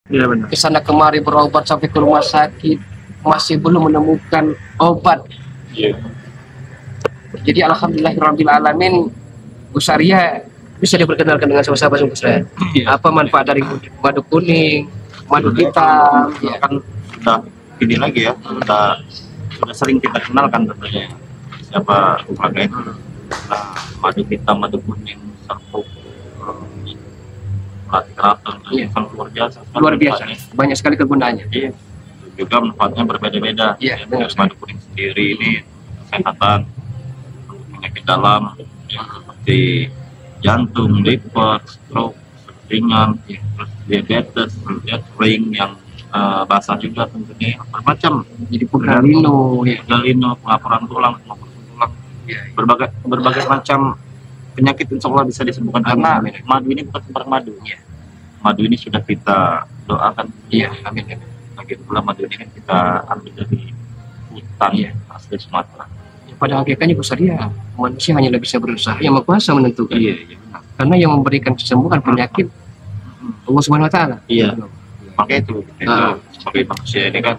Iya benar. Kesana kemari berobat sampai ke rumah sakit masih belum menemukan obat. Iya. Jadi alhamdulillahirabbil alamin Gus Arya bisa diperkenalkan dengan sahabat-sahabat Gus Arya. Iya. Apa manfaat dari madu kuning, madu hitam? Ya. Kan sudah ini lagi ya, sudah sering kita kenalkan tentunya siapa keluarga itu. Nah, madu hitam, madu kuning, serbuk, pelatih keraton, Iya. sangat luar biasa. Luar biasa, Manfaatnya. banyak sekali kegunaannya. Iya. Juga manfaatnya berbeda-beda. Iya, benar. Madu kuning sendiri ini kesehatan untuk penyakit dalam ya, seperti jantung, liver, stroke, ringan, ya, terus diabetes, ya, ring yang basah juga tentunya bermacam. Jadi Pudralino, ya. Pudralino, pelaporan tulang, pelaporan tulang, Ya, berbagai macam penyakit insya Allah bisa disembuhkan karena Amin. madu ini bukan sembarang madu. Iya. Madu ini sudah kita doakan. Iya, amin. Lagi pula madu ini kan kita ambil dari hutan Iya. asli Sumatera. Pada hakikatnya Gus Arya, manusia hanya bisa berusaha, yang Maha Kuasa menentukan. Iya benar. Karena yang memberikan kesembuhan penyakit Allah Subhanahu wa taala. Iya. Makanya itu kita sebagai manusia ini kan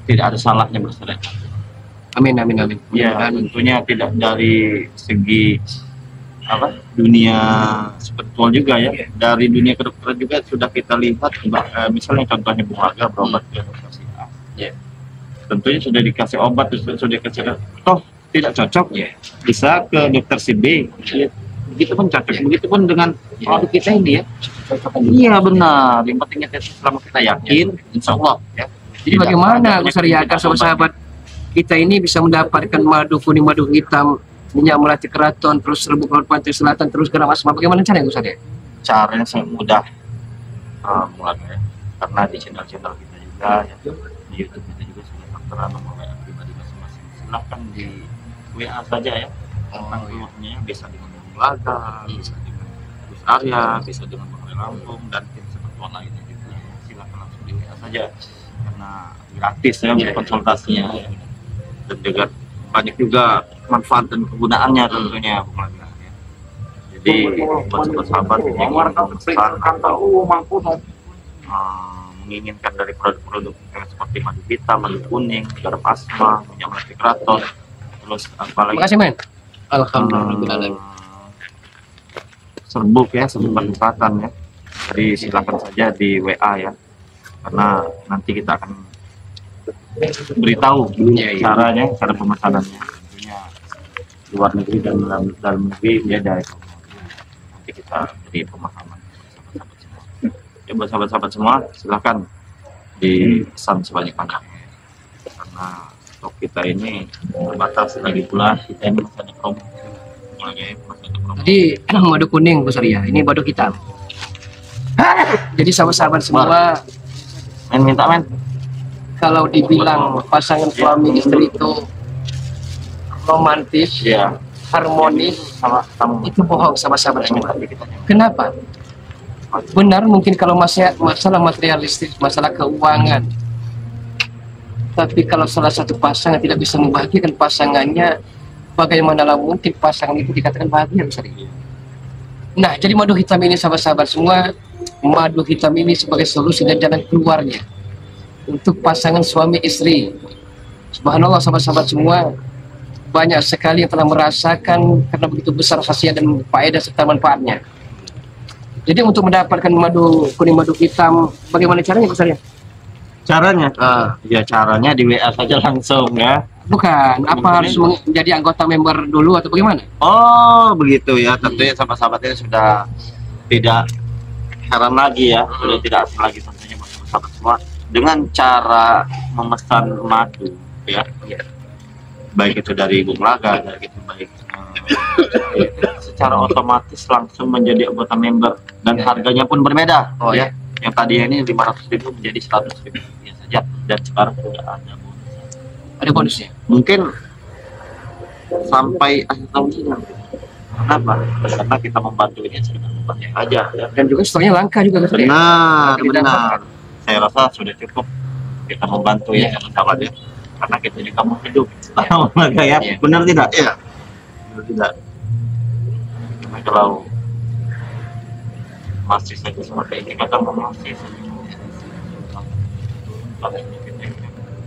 tidak ada salahnya bersedekah. Amin, amin, amin. Ya, Dan tentunya tidak dari segi dunia spiritual juga ya. Iya. Dari dunia kedokteran juga sudah kita lihat, misalnya contohnya Bung Laga berobat ke dokter si A. Iya. Tentunya sudah dikasih obat, sudah dikasih toh tidak cocok, Iya. bisa ke dokter si B. Iya. Begitu pun cocok, Iya. begitu pun dengan Iya. produk kita ini ya. Iya benar, yang pentingnya selama kita yakin, insya Allah ya. Jadi bagaimana Gus Arya agar sahabat-sahabat kita ini bisa mendapatkan madu kuning, madu hitam, minyak melati keraton, terus serbuk laut pantai selatan, terus garam asma? Bagaimana caranya Gus Arya? Caranya sangat mudah, mulai ya. Karena di channel-channel kita juga ya, di YouTube kita juga sudah tertera nomor WA pribadi masing-masing. Silahkan di WA saja ya. Tentang keluarnya bisa dengan Bung Laga, bisa dengan Gus Arya, bisa dengan Bung Lampung dan tim sekutu lainnya juga. Silahkan langsung di WA saja karena gratis ya untuk konsultasinya. Dan juga banyak juga manfaat dan kegunaannya tentunya Bung Laga ya. Jadi buat sahabat-sahabat yang ingin memesan atau menginginkan dari produk-produk seperti madu hitam, madu kuning, garam asma, minyak melati keraton, terus apalagi Makasih men. Alhamdulillah. serbuk ya, serbuk manfaatan ya. Jadi silakan saja di WA ya, karena nanti kita akan beritahu caranya, cara pemesanannya. Tentunya luar negeri dan dalam negeri beda ya. Nanti kita beri pemahaman sahabat-sahabat semua. Ya buat sahabat-sahabat semua silakan dipesan sebanyak-banyaknya karena stok kita ini terbatas, lagi pula kita ini masih ada promo. Jadi madu kuning Gus Arya, ini madu hitam. Jadi sahabat-sahabat semua, minta men. kalau dibilang pasangan suami istri itu romantis, Ya, harmonis, sama kamu. itu bohong sahabat-sahabat semua. Kenapa? Benar mungkin kalau masalah materialistis, masalah keuangan. Tapi kalau salah satu pasangan tidak bisa membahagiakan pasangannya, bagaimana mungkin pasangan itu dikatakan bahagia Gus Arya? Nah, jadi madu hitam ini sahabat-sahabat semua, madu hitam ini sebagai solusi dan jalan keluarnya untuk pasangan suami istri. Subhanallah sahabat-sahabat semua, banyak sekali yang telah merasakan karena begitu besar khasiat dan faedah serta manfaatnya. Jadi untuk mendapatkan madu kuning, madu hitam, bagaimana caranya Gus Arya? Caranya? Ya caranya di WA saja langsung ya. Bukan, apa harus menjadi anggota member dulu atau bagaimana? Oh begitu ya, tentunya sahabat-sahabat ini sudah tidak heran lagi ya, sudah tidak asing lagi tentunya buat sahabat semua dengan cara memesan madu ya. Baik itu dari Bung Laga, baik secara otomatis langsung menjadi anggota member dan harganya pun berbeda. Oh ya. Yang tadinya ini 500.000 menjadi 100.000 saja dan sekarang sudah ada bonus. Ada bonusnya. Mungkin sampai akhir tahun ini. Kenapa? Karena kita membantu ini sedang membantu aja ya. Dan juga stoknya langka juga Gus Arya. Benar. Saya rasa sudah cukup kita membantu ya sahabat ya. Karena kita juga mau hidup setelah olahraga ya. Iya. Benar tidak? Iya. Benar tidak. Cuma kalau masih saja seperti ini, kadang masih saja.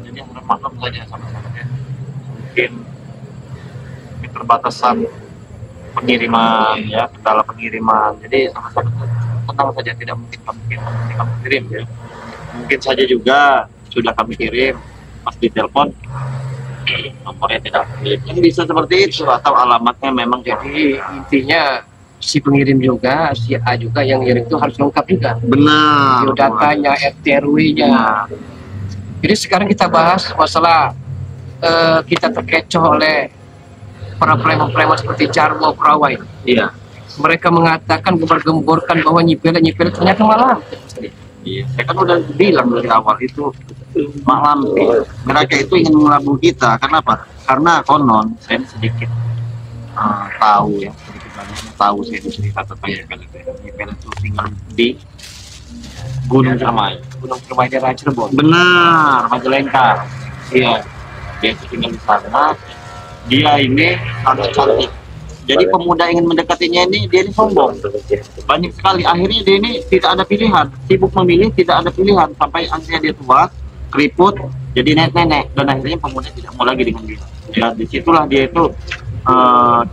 Jadi harus maklum saja sama-sama ya. Mungkin keterbatasan pengiriman ya, kendala pengiriman. Jadi sama-sama tenang saja, tidak mungkin kami kirim ya. Mungkin saja juga sudah kami kirim, pas ditelepon nomornya tidak aktif. Kan bisa seperti itu, atau alamatnya memang Jadi intinya si pengirim juga, si A juga yang ngirim itu harus lengkap juga. benar. Datanya, RT RW-nya. Nah, Jadi sekarang kita bahas masalah kita terkecoh oleh para preman-preman seperti Jarwo, Perawai. iya. Mereka mengatakan gembar-gemborkan bahwa nyipel ternyata malam. Iya, saya kan udah bilang dari awal itu malam mereka itu ingin melabuh kita. Kenapa? Karena konon saya ini sedikit tahu ya, sedikit banyaknya tahu saya itu cerita tentang Nyipel itu. Nyipel itu tinggal di Gunung Cermai. Gunung Cermai daerah Cirebon. Benar, Majalengka. Iya, dia itu tinggal di sana. Dia ini sangat cantik. Jadi pemuda ingin mendekatinya ini, dia ini sombong. Banyak sekali. Akhirnya dia ini tidak ada pilihan. Sibuk memilih, tidak ada pilihan. Sampai akhirnya dia tua, keriput, jadi nenek-nenek. Dan akhirnya pemuda tidak mau lagi dengan dia. Ya, disitulah dia itu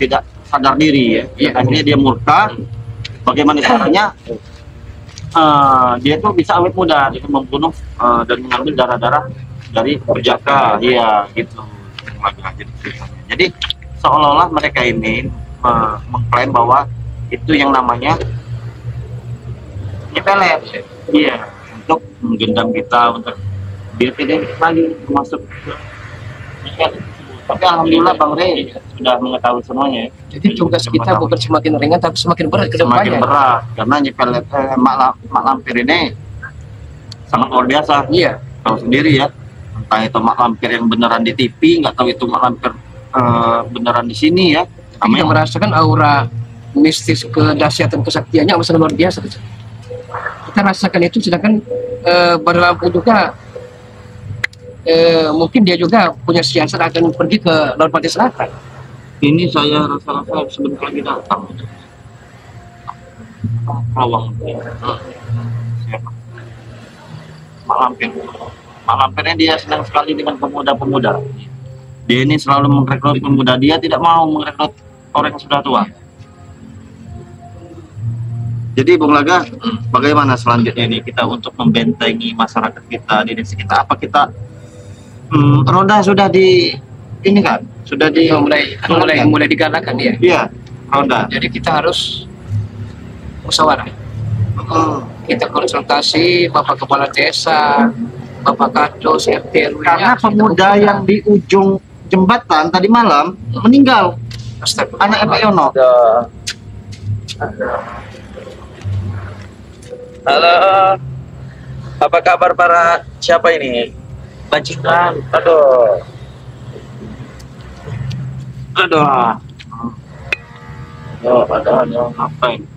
tidak sadar diri ya. Akhirnya dia murka. Bagaimana caranya? Dia tuh bisa awet muda. Dia membunuh dan mengambil darah-darah dari perjaka. Iya, gitu. Jadi seolah-olah mereka ini mengklaim bahwa itu yang namanya nyepelet, iya, untuk menggendam kita, untuk biar tidak lagi masuk. Tapi alhamdulillah Bang Rey sudah mengetahui semuanya. Jadi tugas kita bukan semakin ringan tapi semakin berat ke depannya. Semakin berat karena nyepelet mak lampir ini sangat luar biasa. Iya. Tahu sendiri ya, entah itu mak lampir yang beneran di TV, nggak tahu itu mak lampir beneran di sini ya. Kita merasakan aura mistis kedahsyatan kesaktiannya sangat luar biasa. Kita rasakan itu, sedangkan berlampu juga mungkin dia juga punya siasat akan pergi ke Laut Pantai Selatan. Ini saya rasa-rasa sebentar lagi datang. Rawang siapa? Mak Lampir. Mak Lampirnya dia senang sekali dengan pemuda-pemuda. Dia ini selalu merekrut pemuda, dia tidak mau merekrut orang yang sudah tua. Jadi Bung Laga, bagaimana selanjutnya ini kita untuk membentengi masyarakat kita di desa kita? Apa kita ronda sudah di ini kan? Sudah di mulai digalakan ya? Iya, ronda. Jadi kita harus musyawarah. Kita konsultasi Bapak Kepala Desa, Bapak Kadus, RT RW. Karena pemuda yang di ujung jembatan tadi malam meninggal. Anak Pak Yono. Halo, apa kabar para siapa ini? Bajingan, aduh. Apa ini?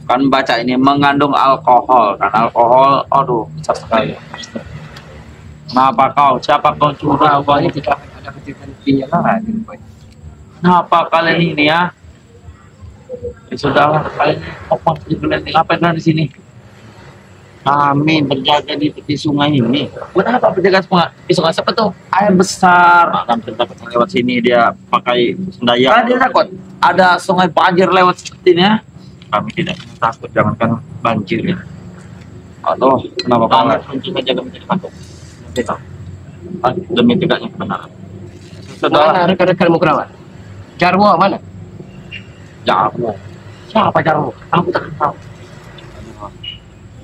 Kan baca ini mengandung alkohol, kan alkohol, aduh, besar sekali. Kenapa kau? Siapa kau curah? Awalnya tidak ada henti-hentinya lagi. Kenapa kalian ini ya? Ya sudah, kalian ngapain di sini? Kami berjaga di tepi sungai ini. Kenapa penjaga di sungai siapa tuh? Air besar. Makan tempat lewat sini dia pakai sendaya. Kan dia takut ada sungai banjir lewat seperti ini ya? Kami tidak takut, jangankan banjir ya. Aduh, kenapa Kami banget? untuk menjaga menjadi takut. Demi tegaknya kebenaran. Mana rekan-rekanmu Kerawan? Jarwo mana? Jarwo. Siapa Jarwo? Aku tak tahu.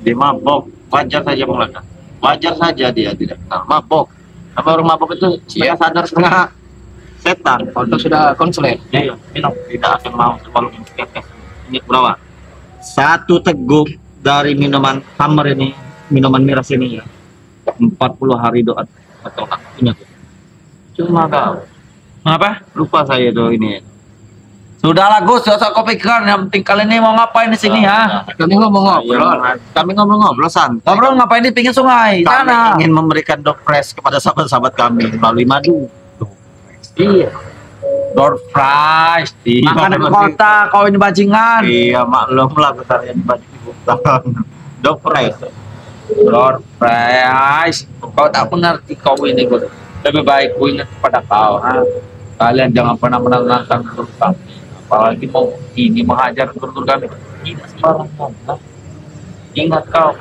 Dia mabok, wajar saja Bung Laga. Wajar saja dia tidak kenal mabok. Sama orang mabok itu setengah sadar setengah setan. Untuk sudah konsuler. Iya, minum tidak akan mau walaupun tetes. Ini berapa? Satu teguk dari minuman Hammer ini, minuman miras ini ya. 40 hari doa atau punya. Cuma kau Apa? lupa saya tuh ini. Sudahlah Gus, gak usah kau pikirkan. Yang penting kalian ini mau ngapain di sini ya? Kami ngomong-ngobrol. Kami ngobrol-ngobrol santai. Ngobrol ngapain di pinggir sungai? Kami Sana. ingin memberikan door prize kepada sahabat-sahabat kami melalui madu. Iya. Door prize. Iya, Makan di betul. kota, kau ini bajingan. Iya, maklum lah besarnya di baju Door prize. Lord Price, kau tak mengerti kau ini, Gus. Lebih baik ku ingat kepada kau. Ha? Kalian jangan pernah menantang guru kami. Apalagi mau ini menghajar guru kami. Tidak sembarangan. Ha? Ingat kau.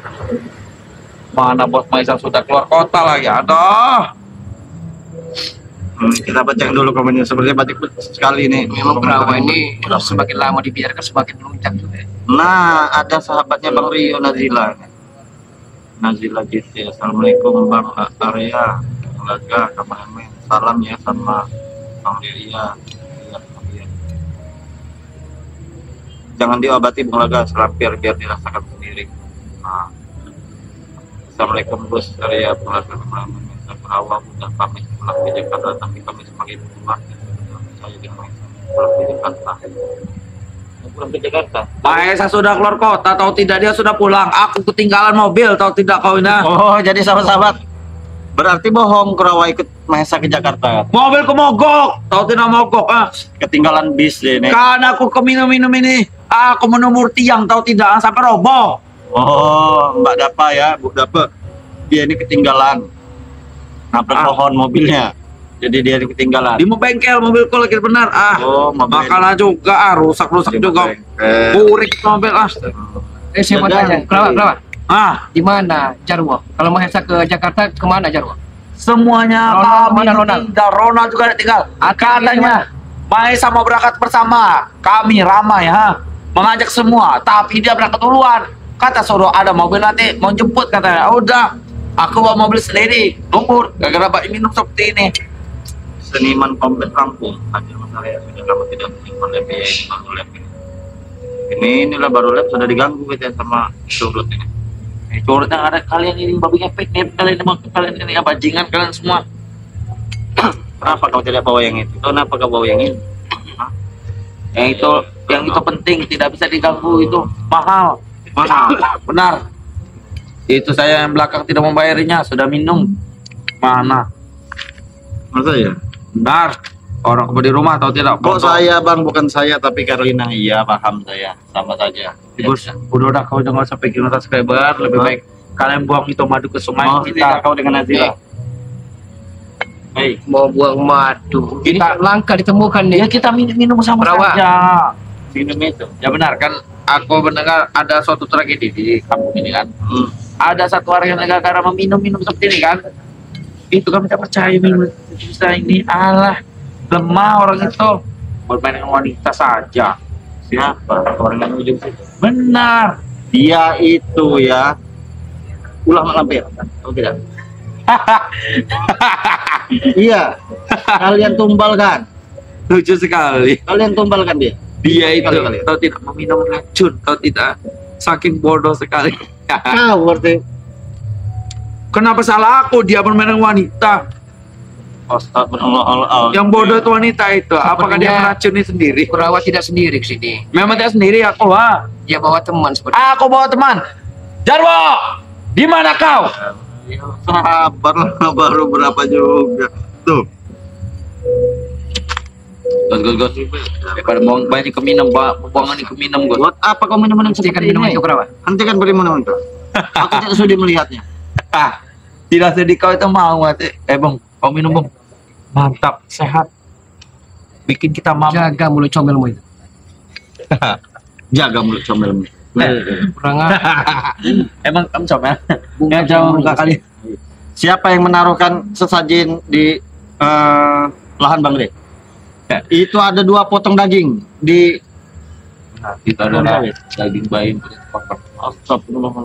Mana bos Maisa sudah keluar kota lagi. Aduh. Kita baca dulu komennya. Sepertinya batik sekali nih. Memang Kurawa ini semakin lama dibiarkan semakin melunjak juga. Nah, ada sahabatnya Bang Rio Nazila. Nazila GT. Assalamualaikum Bang Arya. Bang Laga, Kameramen. Salam ya sama Bang Ria. Jangan diobati Bang Laga, selampir biar dirasakan sendiri. Nah. Assalamualaikum Bos Arya, Bang Laga, Kameramen. Awal sudah kami pulang ke Jakarta, tapi kami semakin berubah. Saya dengan pulang ke Jakarta. Pulang ke Jakarta. Maesa sudah keluar kota, tahu tidak dia sudah pulang. Aku ketinggalan mobil, tahu tidak kau ini? Oh, jadi sahabat-sahabat. Berarti bohong Kurawa ikut Mahesa ke Jakarta. Mobilku mogok, tahu tidak mogok? Ah, Ketinggalan bis ini. karena aku keminum-minum ini, aku menumur tiang, tahu tidak? Sampai roboh. Oh, Mbak Dapa ya, Bu Dapa. Dia ini ketinggalan. Nabrak pohon mobilnya. Jadi dia ketinggalan. Di bengkel mobilku lagi benar. Ah, Oh, mobil. makanya juga rusak-rusak Di juga. bengkel. Burik mobil ah. Saya mau tanya, Kurawa, Ah, di mana Jarwo? Kalau Mahesa ke Jakarta kemana Jarwo? semuanya Ronald, kami mana Ronald? tinggal. Ronald juga ada tinggal. Katanya Maesa mau berangkat bersama kami ramai ha. Mengajak semua, tapi dia berangkat duluan. Kata suruh ada mobil nanti mau jemput katanya. Udah, aku bawa mobil sendiri. Nunggu gara-gara Mbak minum seperti ini. Seniman komplit rampung. Hadir masalah ya sudah lama tidak menyimpan lab ya, ini baru lab ini. Inilah baru lab sudah diganggu gitu ya sama surut ini. Curut yang ada kalian ini babi ngepek nih kalian emang kalian ini bajingan kalian semua. Kenapa kau tidak bawa yang itu? Kenapa kau bawa yang ini? Hah? Yang itu penting, tidak bisa diganggu, itu mahal. Mahal. Benar. Itu saya yang belakang tidak membayarnya, sudah minum. Mana? Masa ya? Benar. Orang di rumah tahu tidak? Kok saya bang, bukan saya tapi Carolina. Iya paham saya, sama saja. Bos, udah kau jangan usah pikirin subscriber, lebih baik kalian buang itu madu ke sungai. Mau kita kau dengan Nazila. Hei, Mau buang madu. Ini Kita- langka ditemukan nih. Ya kita minum sama Kurawa. saja. minum itu. Ya benar kan? Aku mendengar ada suatu tragedi di kampung ini kan. Ada satu orang yang gara-gara meminum seperti ini kan. Itu kami tidak percaya minum bisa ini. Alah, lemah orang itu. Bermain dengan wanita saja. Siapa? Orang yang ujung situ. Benar. Dia itu ya ulah mak lampir. Tahu tidak? Iya. Kalian tumbalkan. Lucu sekali. Kalian tumbalkan dia. Dia itu Kali-kali. tahu tidak meminum racun, tahu tidak, saking bodoh sekali. Kau berarti. Kenapa salah aku? Dia bermain dengan wanita. Astagfirullah. Yang bodoh itu wanita itu. Apakah dia Sepertinya- meracuni sendiri? Kurawa tidak sendiri ke sini. Memang tidak sendiri aku ha. Dia bawa teman seperti Aku bawa teman. Jarwo, di mana kau? Sabar lah, baru berapa juga. Tuh. Gus. Daripada banyak keminum, buangan ini keminum gus. Buat apa kau minum-minum Hentikan seperti minuman ini? itu Kurawa. Hentikan beri minum itu. Aku tidak sudi melihatnya. Tidak sedih kau itu mau mati. Bang, kau minum bang. Mantap, sehat. Bikin kita mampu. Jaga mulut comelmu itu. Jaga mulut comelmu. Kurang ajar. Emang kamu coba? Bunga Ya jangan comelmu. buka kali. Siapa yang menaruhkan sesajen di lahan Bang De? Ya. Itu ada 2 potong daging di Nah, itu adalah daging bayi untuk dipotong.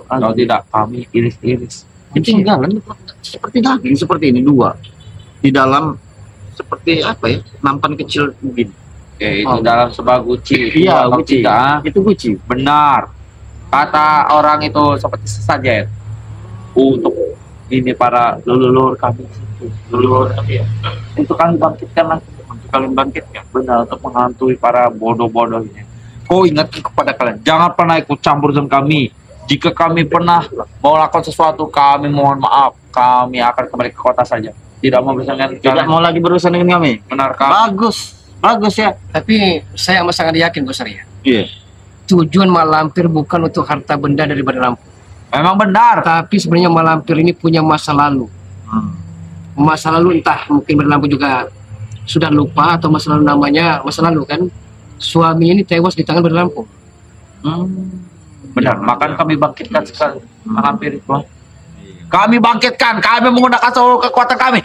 Kalau tidak, kami iris-iris. ketinggalan seperti daging seperti ini 2 di dalam seperti apa ya, nampan kecil mungkin. Oke, itu dalam sebuah guci. Iya, Kalau guci. tidak, Itu guci. benar. Kata orang itu seperti sesajen. Untuk ini para leluhur kami. Dulu tapi ya, Untuk kami bangkitkan lagi. untuk kalian bangkit ya. Benar, untuk menghantui para bodoh-bodoh ini. Kau ingatkan kepada kalian, jangan pernah ikut campur urusan kami. Jika kami pernah mau lakukan sesuatu, kami mohon maaf. Kami akan kembali ke kota saja. Tidak mau berurusan dengan Tidak kalian. mau lagi berurusan dengan kami. Benar kami. Bagus ya. Tapi saya amat sangat yakin Gus Arya. Iya. tujuan mak lampir bukan untuk harta benda dari Bandar Lampung. Memang benar. Tapi sebenarnya mak lampir ini punya masa lalu. Masa lalu entah mungkin Bandar Lampung juga sudah lupa atau masa lalu namanya masa lalu kan. Suami ini tewas di tangan Bandar Lampung. Benar, makan kami bangkitkan sekali hampir itu. Kami bangkitkan, kami menggunakan seluruh kekuatan kami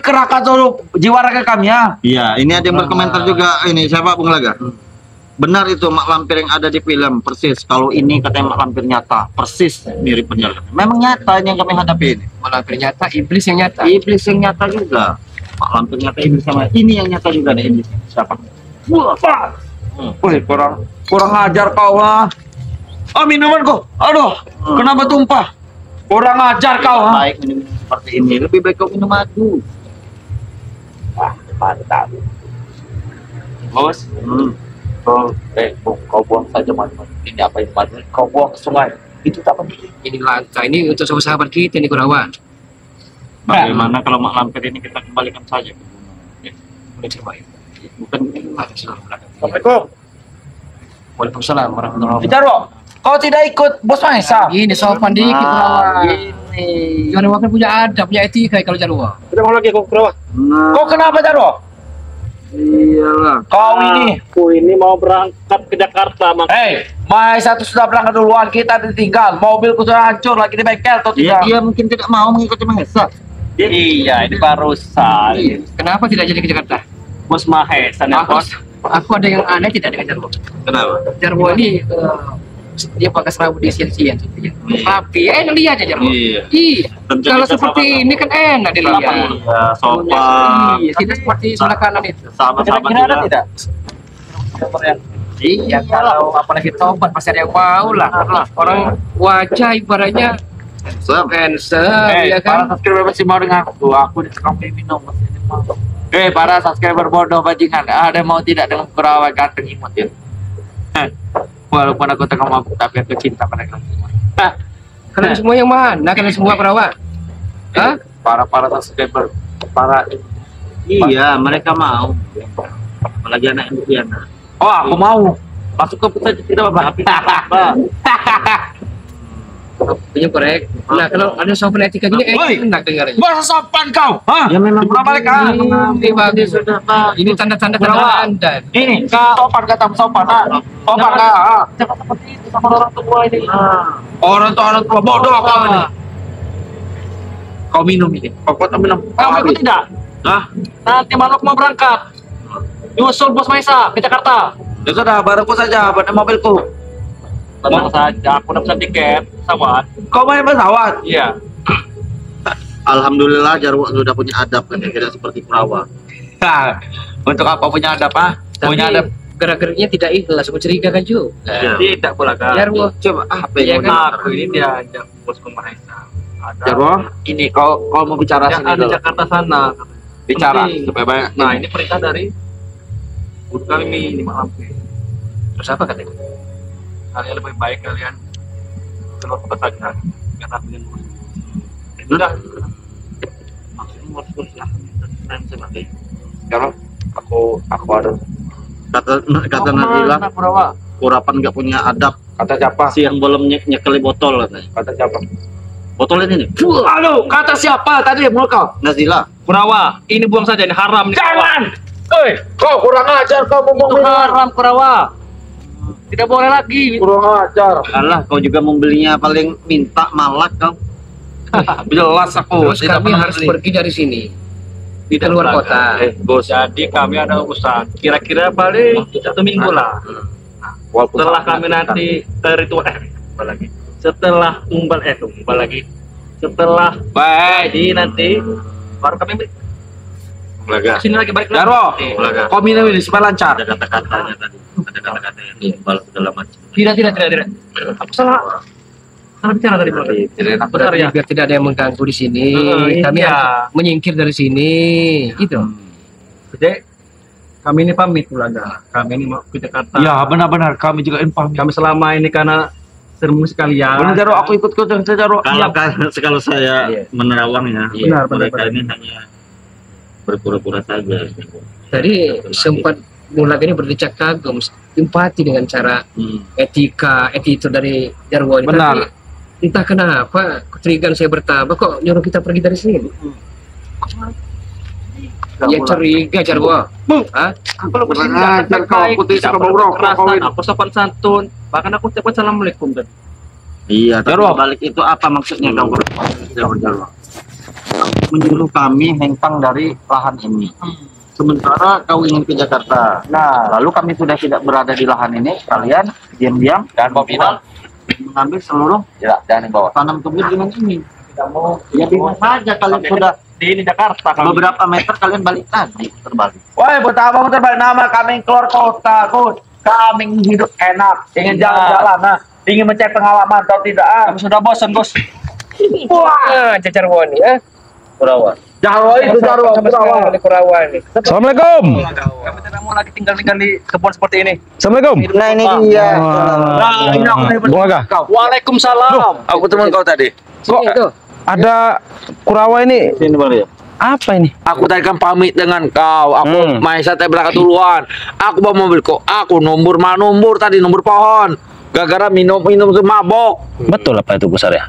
kerahkan seluruh jiwa raga kami ya. Iya, ini ada yang berkomentar juga. Ini siapa Bung Laga? Benar itu mak lampir yang ada di film persis. Kalau ini katanya mak lampir nyata, persis mirip benar. Memang nyata ini yang kami hadapi ini. Mak lampir nyata, iblis yang nyata. Iblis yang nyata juga. Mak lampir nyata, iblis sama. Ini yang nyata juga nih iblis. Siapa? Wah, wih, kurang ajar kau ah. Minuman kau. Aduh, kenapa tumpah? Kurang ajar kau ah. Baik minum seperti ini. Lebih baik kau minum madu. Wah, mantap. Bos, kau buang saja madu. Ini apa ini madu? Kau buang ke sungai. Itu tak penting. Ini langka, ini untuk sahabat kita ini Kurawan. Bagaimana kalau mak lampir ini kita kembalikan saja ke gunung? Boleh coba ya. Bukan Assalamualaikum. Waalaikumsalam warahmatullahi wabarakatuh. Jarwo, kau tidak ikut Bos Maesa? Ini sopan dikit Kurawan. Jarwo kan punya adab, punya etika kalau Jarwo. Kita mau lagi kau Kurawan. Kau kenapa Jarwo? Iyalah. Kau ini. Aku ini mau berangkat ke Jakarta, Mak. Maesa itu sudah berangkat duluan, kita ditinggal. Mobilku sudah hancur lagi di bengkel atau Ya, tidak? dia mungkin tidak mau mengikuti Mahesa. Iya, ini barusan. Kenapa tidak jadi ke Jakarta? Bos Mahesa nih, Bos. Aku ada yang aneh tidak dengan Jarwo. Kenapa? Jarwo ini dia pakai serabut di siang-siang. Rapi, enak lihat aja Jarwo. Iya. Iya. Tentu Kalau kita seperti sama-sama. ini kan enak dilihat. Iya, sopan. Iya, kita seperti sebelah kanan itu. Sama-sama Kira-kira ada juga. tidak? Iya, kalau apalagi tobat pasti ada yang mau lah. Orang wajah ibaratnya handsome, ya Para kan? subscriber masih mau dengan aku disekam minum masih ini mau. Para subscriber bodoh bajingan, ada mau tidak dengan Kurawan ganteng imut ya? Walaupun aku tengah mabuk, tapi aku cinta pada kalian semua. Kalian semua yang mana? Kalian semua Kurawan? Hah? Para subscriber, para Iya, mereka mau. Apalagi anak Indiana. oh aku mau masuk ke pusat tidak apa-apa. Punya korek. Nah, kalau ada sopan etika gini, Woi. enak dengarnya. Masa sopan kau? Hah? Ya memang Berapa balik ah? Ini bagus. sudah Pak. Ini tanda-tanda Kurawan. Anda. Ini kau sopan kata sopan ah. Sopan kah? Jangan seperti itu sama orang tua ini. Orang tua bodoh kau ini. Kau minum ini. Kau minum. Kamu ikut tidak? Hah? Nanti malam mau berangkat. Nyusul Bos Mahesa ke Jakarta. Ya sudah, barengku saja, pada mobilku. Tenang saja, aku udah pesan tiket pesawat. Kau main pesawat? Iya. Alhamdulillah Jarwo sudah punya adab kan, tidak seperti Kurawan. Hah, untuk apa punya adab ah? Punya adab. Gerak-geriknya tidak ikhlas, mencurigakan juga. Iya. Tidak pula kan. Jarwo, Coba apa Iya yang kan? mau Aku ini diajak Bosku Mahesa. Ada Jarwo, ini kau mau bicara yang sini ada dulu. Jakarta sana. Bicara Penting. supaya banyak. Nah, ini perintah dari guru kami di Malampir. terus apa katanya? Kalian lebih baik kalian keluar kota saja. Karena dengan udah. maksudnya ngurus-ngurus lah. Jarwo, aku ada. Kata Nazila, Purawa. Kurapan nggak punya adab. Kata siapa? Si yang belum nyekeli botol katanya. Kata siapa? Botol ini nih. Aduh, kata siapa tadi mulut kau? Nazila. Purawa, ini buang saja, ini haram nih. Jangan! Kau kurang ajar kau Itu ngomong haram Purawa. Tidak boleh lagi. kurang ajar. Alah, kau juga membelinya paling minta malak kau. Jelas aku Terus kami harus pergi dari sini. Di luar kota. Bos, jadi kami ada urusan. Kira-kira paling 1 minggu lah. Setelah kami nanti ritual lagi. Setelah tumbal lagi. Setelah baik. jadi nanti baru kami Laga. sini lagi balik Jarwo, lagi. Laga. kau minum ini supaya lancar. Ada kata-katanya tadi. Ada kata-katanya tumbal segala macam. Tidak. Aku salah bicara tadi Bro. Aku Benar ya. biar tidak ada yang mengganggu di sini. Kami Iya. harus menyingkir dari sini. Gitu. Jadi kami ini pamit Ulaga. Kami ini mau ke Jakarta. Ya benar-benar kami juga info. Kami selama ini karena sermu sekalian. Benar Jarwo, aku ikut kau Jarwo. Kalau saya Iya. menerawangnya, Benar, mereka benar. ini hanya berpura-pura saja. Tadi sempat Mulaga ini berdecak kagum, simpati dengan cara etika dari Jarwo ini. Benar. Tapi entah kenapa kecurigaan saya bertambah, kok nyuruh kita pergi dari sini. Ya curiga Jarwo. Hah? Kalau Benar, bertindak kau baik, putih tidak suka perlu bobrok, kekerasan, kawin. aku sopan santun. Bahkan aku ucapkan assalamualaikum kan. Iya, tapi Jarwo. balik itu apa maksudnya kau Jarwo? Menyuruh kami hengkang dari lahan ini. Sementara kau ingin ke Jakarta. Nah, lalu kami sudah tidak berada di lahan ini. Kalian diam-diam Dan bawa pinang. mengambil seluruh Ya, dan bawa. tanam kebun dengan ini. Tidak mau. Ya bisa saja kalian sudah Di Jakarta kami. beberapa meter kalian balik lagi terbalik. Woi, betapa terbalik nama kami keluar kota, Kun. Kami hidup enak, ingin jalan-jalan, nah, ingin mencari pengalaman atau tidak? Kami sudah bosan, Bos. Wah, Jarwo nih, Kurawa. Jarwo itu Jarwo, Kurawa. Kurawa nih. Assalamualaikum. Kami tidak mau lagi tinggal-tinggal di kebun seperti ini. Assalamualaikum. Nah ini dia. Nah, ini aku nih Bunga kah? kau. Waalaikumsalam. Aku teman kau tadi. Kok itu? Ada Kurawa ini Sini Bang Rio. apa ini? Aku tadi kan pamit dengan kau. Aku Maisa tadi berangkat duluan. Aku bawa mobil kok. Aku nombor tadi nomor pohon. Gara-gara minum mabok. Betul apa itu besar ya?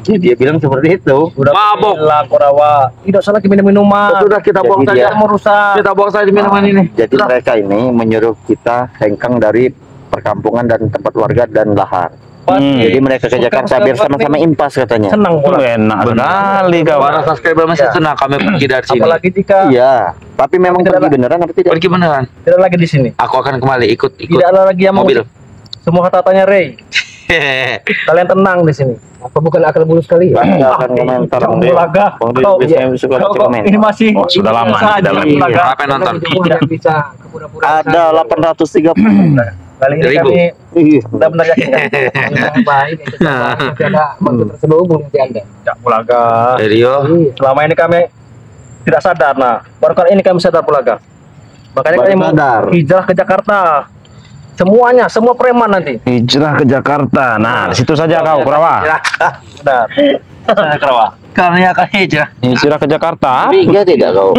Dia bilang seperti itu. Mabok. Kurawa. Tidak usah lagi minum-minuman. Sudah kita buang Jadi saja. dia- merusak. Kita buang saja minuman ini. Jadi mereka ini menyuruh kita hengkang dari perkampungan dan tempat warga dan lahan. Jadi mereka ke Jakarta biar sama-sama impas katanya. Senang pula. Enak sekali kau. Para subscriber masih senang kami pergi dari sini. Apalagi jika Iya, tapi memang pergi beneran apa tidak? Pergi beneran. tidak lagi di sini. Aku akan kembali ikut Tidak ada lagi yang mobil. Semua kata-katanya Ray. Kalian tenang di sini. Apa bukan akal bulus kali ya? Saya akan komentar Bang Rio. Bulaga. Bang Rio Kau- biasanya suka baca Kau- komen. Ini masih Oh, sudah lama nih, saja, sudah lama. Bulaga. Apa yang nonton? Tidak bisa kepura-pura. Ada 830. Kali ini 1000. kami Iya. benar-benar yakin kan? Yang baik, nanti ada waktu terselubung nanti Anda. Tidak Bulaga. Rio. Selama ini kami tidak sadar. Nah, baru kali ini kami sadar Bulaga. Makanya Baru kami mau sadar. hijrah ke Jakarta. Semuanya, semua preman nanti. Hijrah ke Jakarta. Nah, di situ saja kau Kurawa. Benar. Kerawa. Kami akan hijrah. Hijrah ke Jakarta. Tiga tidak kau?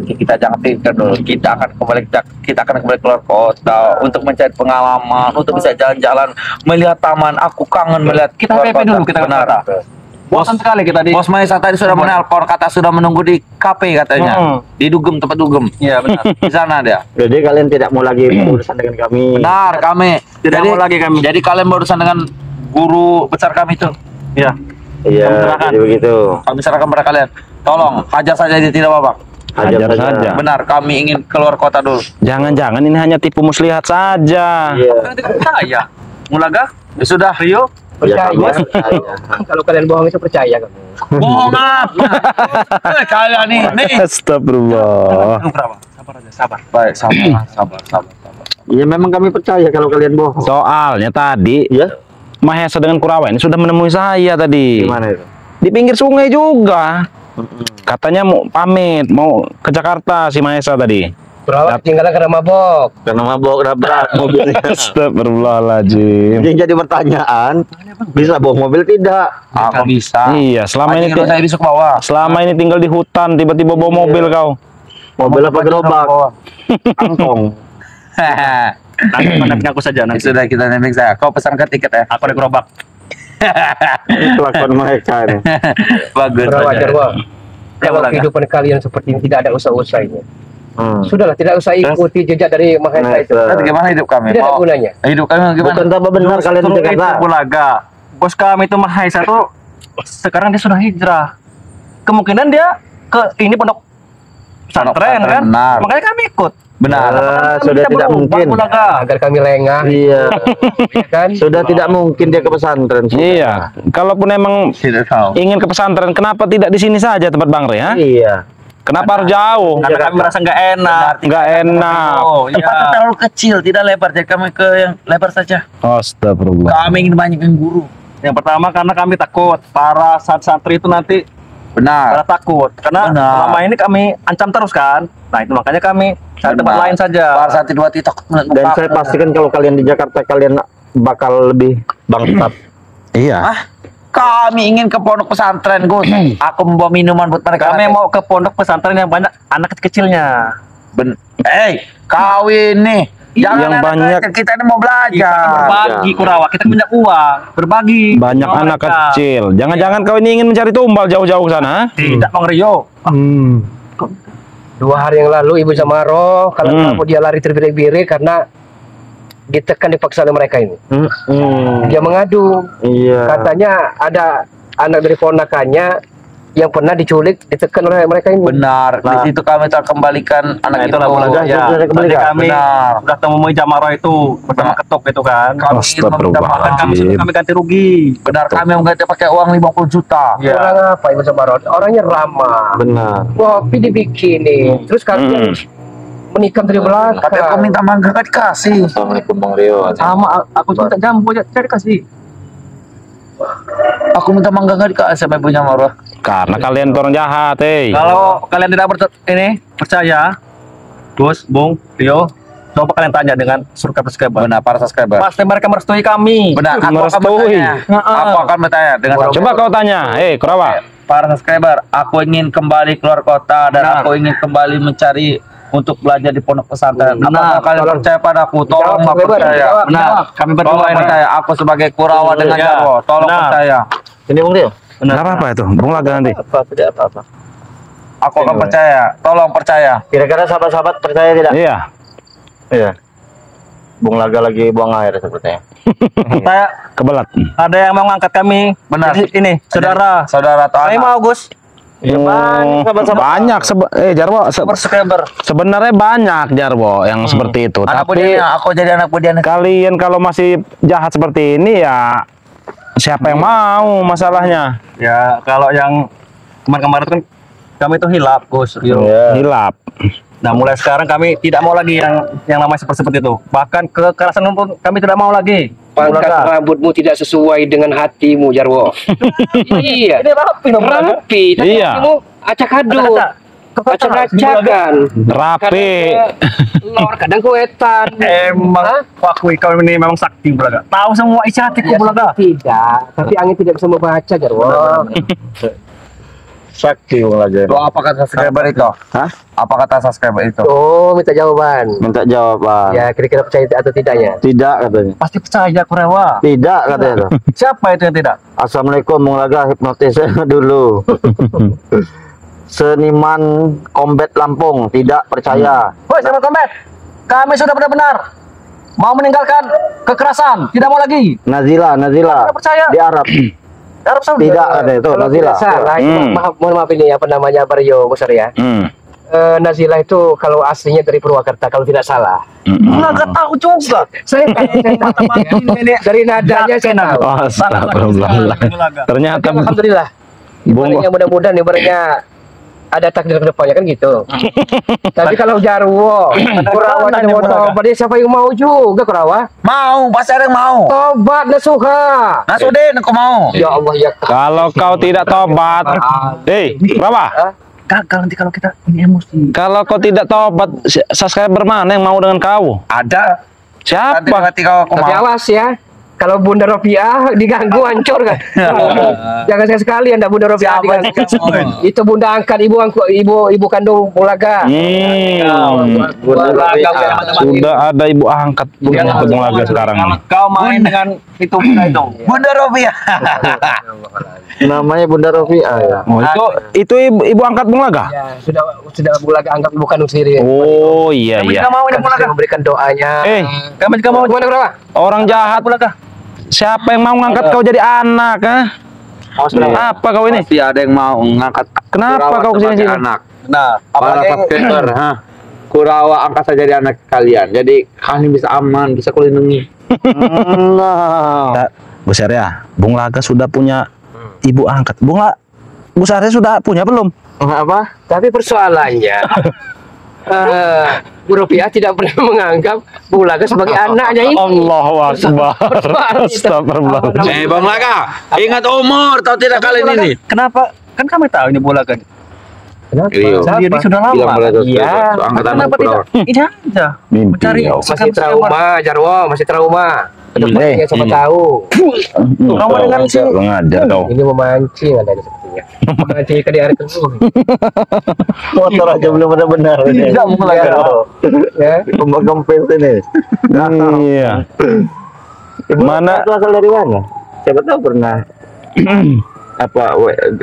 Kita jangan pikir dulu. Kita akan kembali keluar kota untuk mencari pengalaman, untuk bisa jalan-jalan, melihat taman. Aku kangen melihat. Kita keluar PP kota. dulu kita ke Benar. kota. Bosan sekali kita di. Bos Maisa tadi sudah menelpon, kata sudah menunggu di kafe katanya. Di Dugem, tempat Dugem. Iya benar. Di sana dia. Jadi kalian tidak mau lagi berurusan dengan kami. Benar, kami. Tidak mau lagi kami. Jadi kalian berurusan dengan guru besar kami itu. Iya. Iya, Serahkan. jadi begitu. Kami serahkan kepada kalian. Tolong, hajar saja dia tidak apa-apa. Hajar Hajar saja. Benar, kami ingin keluar kota dulu. Jangan-jangan ini hanya tipu muslihat saja. Iya. Kan tidak percaya. Mulaga? Ya sudah, Rio? Ya, Percaya. percaya. Kalau kalian bohong itu percaya kan? Bohongan. Kalian nih. Astagfirullah. Sabar aja, sabar. Baik, sabar. Iya memang kami percaya kalau kalian bohong. Soalnya tadi Iya? Mahesa dengan Kurawa ini sudah menemui saya tadi. Gimana itu? Di pinggir sungai juga. Katanya mau pamit, mau ke Jakarta si Mahesa tadi. Kurawa tinggalnya karena mabok. Karena mabok nabrak mobilnya. Astagfirullahaladzim. Yang jadi pertanyaan, bisa bawa mobil tidak? Aku bisa. Iya, selama ini Kalau saya bisa ke bawah. selama ini tinggal di hutan, tiba-tiba bawa mobil kau. Mobil apa gerobak? Angkong. Nanti mendampingi aku saja nanti. Sudah kita nembeng saya. Kau pesankan tiket ya. Aku ada gerobak. Kelakuan mereka ini. Bagus. Kurawa Jarwo. Ya, Kalau Bulaga. kehidupan kalian seperti ini tidak ada usaha-usahanya. Hmm. Sudahlah, tidak usah ikuti jejak dari Mahesa itu. Nanti gimana hidup kami? Tidak ada Mau gunanya. hidup kami gimana? Bukan tambah benar kalian di Justru Jakarta. itu Bulaga. Bos kami itu Mahesa tuh sekarang dia sudah hijrah. Kemungkinan dia ke ini pondok pesantren kan? benar. Makanya kami ikut. Benar. Ah, Kami sudah bisa tidak berubah, mungkin. Bulaga. Agar kami lengah, Iya. ya kan? Sudah tidak mungkin dia ke pesantren. Iya, kalaupun emang Tidak tahu. ingin ke pesantren, kenapa tidak di sini saja tempat Bang Re? Ha? Iya. Kenapa harus jauh? Karena kami merasa nggak enak. Nggak enak. Oh Tempatnya iya. terlalu kecil, tidak lebar. Jadi kami ke yang lebar saja. Astagfirullah. Kami ingin banyak yang guru. Yang pertama karena kami takut para santri itu nanti Benar. pada takut karena Benar. selama ini kami ancam terus kan. Nah itu makanya kami cari tempat Benar. lain saja. Para santri dua takut melihat Dan muka saya aku. pastikan kalau kalian di Jakarta kalian bakal lebih bangsat. Iya. Ah, Kami ingin ke pondok pesantren, Gus. Aku membawa minuman buat mereka. Kami mau ke pondok pesantren yang banyak anak kecilnya. Kawin nih. Jangan Yang anak banyak. kecil, kita ini mau Kita belajar. berbagi Kurawa, kita punya uang, berbagi. Banyak sama anak mereka. kecil. Jangan-jangan kau ini ingin mencari tumbal jauh-jauh ke sana? Tidak, Bang Rio. 2 hari yang lalu Ibu Samaro kalau Hmm. kamu dia lari terbirik-birik karena ditekan dipaksa oleh mereka ini. Dia mengadu. Iya. Katanya ada anak dari ponakannya yang pernah diculik, ditekan oleh mereka ini. Benar. Di situ kami terkembalikan anak Itu itu. lah Bulaga. Ya. Tadi kami Benar. sudah temui Jamaro itu bersama Benar. ketuk itu kan. Kami ingin Astagfirullahaladzim. Kami sudah kami ganti rugi. Benar, kami mengganti pakai uang 50 juta. Ya. Orang apa Ibu Samaro? Orangnya ramah. Benar. Kopi dibikinin. Terus kalian menikam dari belakang. Tapi aku minta mangga gak dikasih. Assalamualaikum Bang Rio. Sama aku minta jambu aja cari kasih. Aku minta mangga gak dikasih sama ibunya Marwah. Karena kalian orang jahat, Kalau kalian tidak percaya, Gus, Bung, Rio, coba kalian tanya dengan subscriber. Benar, para subscriber. Pasti mereka merestui kami. Benar, aku akan Merestui. bertanya. Aku akan bertanya dengan Coba kau tanya, Kurawa. para subscriber. Aku ingin kembali keluar kota dan Benar. aku ingin kembali mencari untuk belajar di pondok pesantren. Benar. Apakah kalian percaya padaku? Tolong Jawab, percaya. jawab. Benar. Kami Tolong berdua ini. percaya. Aku sebagai Kurawa dengan Ya. Jarwo. Tolong Benar. percaya. Ini Bung Rio. Nggak apa-apa itu, Bung Laga nanti. Tidak apa-apa. Aku akan percaya. Tolong percaya. Kira-kira sahabat-sahabat percaya tidak? Iya. Iya. Bung Laga lagi buang air sepertinya. Saya Kebelat. ada yang mau ngangkat kami. Benar. Jadi ini, saudara. Saudara atau Kami anak. mau Gus. Banyak Jarwo. Subscriber. Sebenarnya banyak Jarwo yang seperti itu. Anak Tapi budiannya, aku jadi anak budiannya. kalian kalau masih jahat seperti ini ya siapa yang mau masalahnya? Ya, kalau yang kemarin-kemarin kan kami itu hilap, Gus. Rio. Hilap. Nah, mulai sekarang kami tidak mau lagi yang namanya seperti itu. Bahkan kekerasan pun kami tidak mau lagi. Pangkat rambutmu tidak sesuai dengan hatimu, Jarwo. Iya. Ini rapi dong, Bulaga. Rapi. Tapi Iya. hatimu acak-aduk. Acak-acakan. Rapi. Lor, kadang kuetan. Emang aku kau ini memang sakti, Bulaga. Tahu semua isi hatiku, Bulaga. Tidak. Tapi angin tidak bisa membaca, Jarwo. Sakti Bung Laga. Apa kata subscriber itu? Hah? Apa kata subscriber itu? Oh, minta jawaban. Minta jawaban. Ya, kira-kira percaya atau tidaknya? Tidak katanya. Pasti percaya aku Rewa. Tidak katanya. Siapa itu yang tidak? Assalamualaikum Bung Laga, hipnotis dulu. Seniman Combat Lampung tidak percaya. Woi, sama Komet. Kami sudah benar-benar mau meninggalkan kekerasan. Tidak mau lagi. Nazila Tidak percaya. di Arab. Arab Saudi. Tidak ada itu Kalau Nazila. tidak salah, mohon maaf ini apa namanya Baryo besar ya. Nazila itu kalau aslinya dari Purwakarta kalau tidak salah. Bulaga tahu juga. Saya tahu. Dari nadanya saya tahu. Astagfirullah. Ternyata Alhamdulillah. Bung Ibaratnya mudah-mudahan ibaratnya ada takdir ke depannya kan gitu. Tapi kalau Jarwo, Kurawa nanya mau Bulaga. tobat, dia siapa yang mau juga Kurawa? Mau, pasti ada yang mau. Tobat nasuha. Nasudin, aku mau. Ya Allah ya. kalau kau tidak tobat, berapa? Gagal nanti kalau kita ini emosi. Kalau kau tidak tobat, subscriber mana yang mau dengan kau? Ada. Nanti Siapa? berarti kalau aku Tapi mau. awas ya. Kalau Bunda Rofiah diganggu hancur kan. Jangan sekali Anda Bunda Rofiah Siapa diganggu. yang Itu Bunda angkat ibu kandung Bulaga. Sudah ada ibu angkat Bung Laga sekarang. Kalau kau main dengan itu itu. Bunda Rovia. Namanya Bunda Rofiah ya. Oh, itu ibu angkat Bung Laga? Ya, sudah Bulaga anggap ibu kandung sendiri. Oh iya Kami iya. juga mau ini Kan Bulaga. sudah memberikan doanya. Kami juga mau Gimana Kurawa? Orang jahat Bulaga. Siapa yang mau ngangkat kau jadi anak? Apa kau ini? Pasti ada yang mau ngangkat. Kenapa kau kesini sini? Anak. Nah, Para subscriber, Kurawa angkat saja jadi anak kalian. Jadi kalian bisa aman, bisa kulindungi. Nah, Bu Syarya, Bung Laga sudah punya ibu angkat. Bu Syarya sudah punya belum? Apa? Tapi persoalannya Bu Rofiah tidak pernah menganggap Bulaga sebagai anaknya ini. Allahu Akbar. Persoalan itu. Astagfirullahaladzim. Bang Laga, ingat umur, tahu tidak kalian ini? Kenapa? Kan kami tahu ini Bulaga. Kenapa? Iya. Siapa? Dia sudah lama. Iya. Angkat anak Kenapa tidak? Kurawa. Ini aja. Mimpi Mencari kau. Masih trauma, Jarwo, masih trauma. depan ya, siapa tahu. Kamu dengan sih ngajar kau. Ini memancing ada sepertinya. Memancing ikan di air tersebut. Motor aja belum benar-benar. Tidak mau lagi. Ya. Pemegang fans ini. Iya. Mana asal dari mana? Siapa tahu pernah apa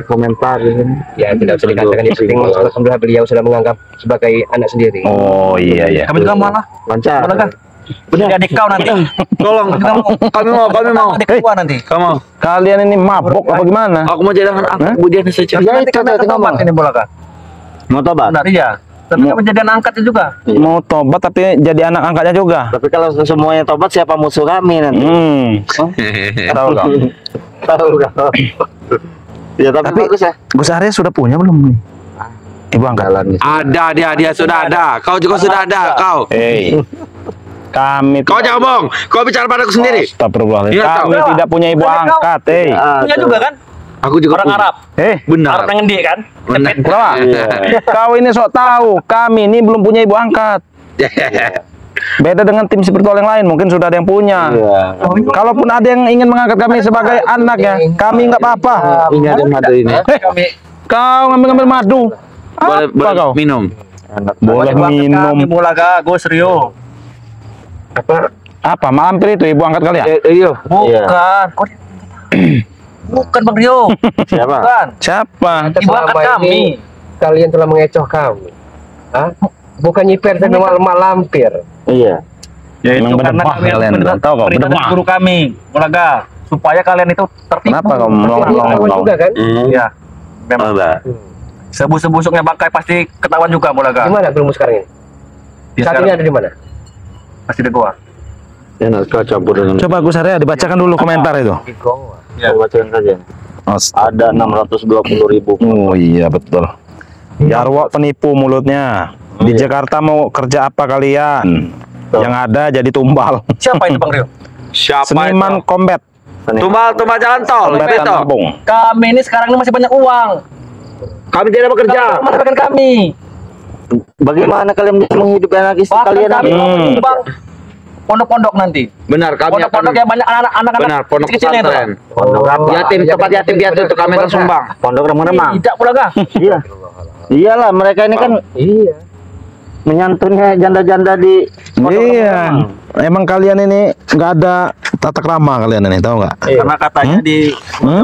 komentar ini. Ya tidak usah dikatakan yang penting alhamdulillah beliau sudah menganggap sebagai anak sendiri. Oh iya iya. Kami juga malah. Lancar. Mana kan? Benar adik kau nanti. Tolong, kami mau. Adik gua nanti. Kamu. Kalian ini mabok apa gimana? Aku mau jadi anak kemudian saja. Nanti kami akan tobat ini bola kan. Mau tobat? Benar iya. Tapi kami jadi anak angkatnya juga. Mau tobat tapi jadi anak angkatnya juga. Tapi kalau semuanya tobat siapa musuh kami nanti? Tahu kau. Tahu kau. Ya tapi bagus ya. Gus Arya sudah punya belum nih? Ibu angkat. Ada dia sudah ada. Kau juga sudah ada kau. Hei. Kami Kau jangan bohong. Kau bicara padaku sendiri. Astagfirullahaladzim. Iya, Kami tahu. tidak punya ibu angkat, Punya juga kan? Aku juga Orang punya. Arab. Benar. Arab yang ngendi kan? Benar. Kenapa? Kau ini sok tahu. Kami ini belum punya ibu angkat. Beda dengan tim spiritual yang lain, mungkin sudah ada yang punya. Kalaupun ada yang ingin mengangkat kami sebagai anak ya, kami nggak apa-apa. Ini ada madu ini. Kau ngambil madu. Apa kau? Minum. Boleh minum. Kami bola ga, go serius. Apa? Mampir itu ibu angkat kalian? Iya. Bukan. Bukan Bang Rio. Siapa? Bukan. Siapa? Ibu angkat kami. Kalian telah mengecoh kami. Hah? Bukan nyiper tapi malah lampir. Iya. Ya itu Emang karena berdebah kami kalian, benar tahu kau, perintah dari berdebah. guru kami, Bolaga, supaya kalian itu tertipu. Kenapa kau Tahu melong-melong? juga kan? Iya. Memang sebusuk-busuknya bangkai pasti ketahuan juga Bolaga. Di mana belum sekarang ini? Dia Saat ini sekarang ada di mana? pasti di gua. Ya nak kau campur dengan. Coba Gus Arya dibacakan dulu komentar itu. Di Goa. Ya. Kau bacakan saja. Ada 620.000. Oh iya betul. Jarwo penipu mulutnya. Di Jakarta mau kerja apa kalian? Yang ada jadi tumbal. Siapa itu Bang Rio? Siapa Seniman itu? combat. Tumbal jalan tol. Combat Itu. Lampung. Kami ini sekarang ini masih banyak uang. Kami tidak bekerja. Manfaatkan kami. Bagaimana kalian bisa menghidupi anak istri Bahkan kalian? kami mau menyumbang pondok-pondok nanti. Benar, kami akan. Pondok-pondok yang banyak anak-anak Benar, pondok kecil-kecil itu. pesantren. Pondok apa? Yatim, tempat yatim piatu itu kami akan sumbang. Pondok remang-remang. Tidak Bolaga. Iya. Iyalah mereka ini kan Iya. menyantunnya janda-janda di Iya. Emang kalian ini nggak ada tata krama kalian ini, tahu nggak? Karena katanya di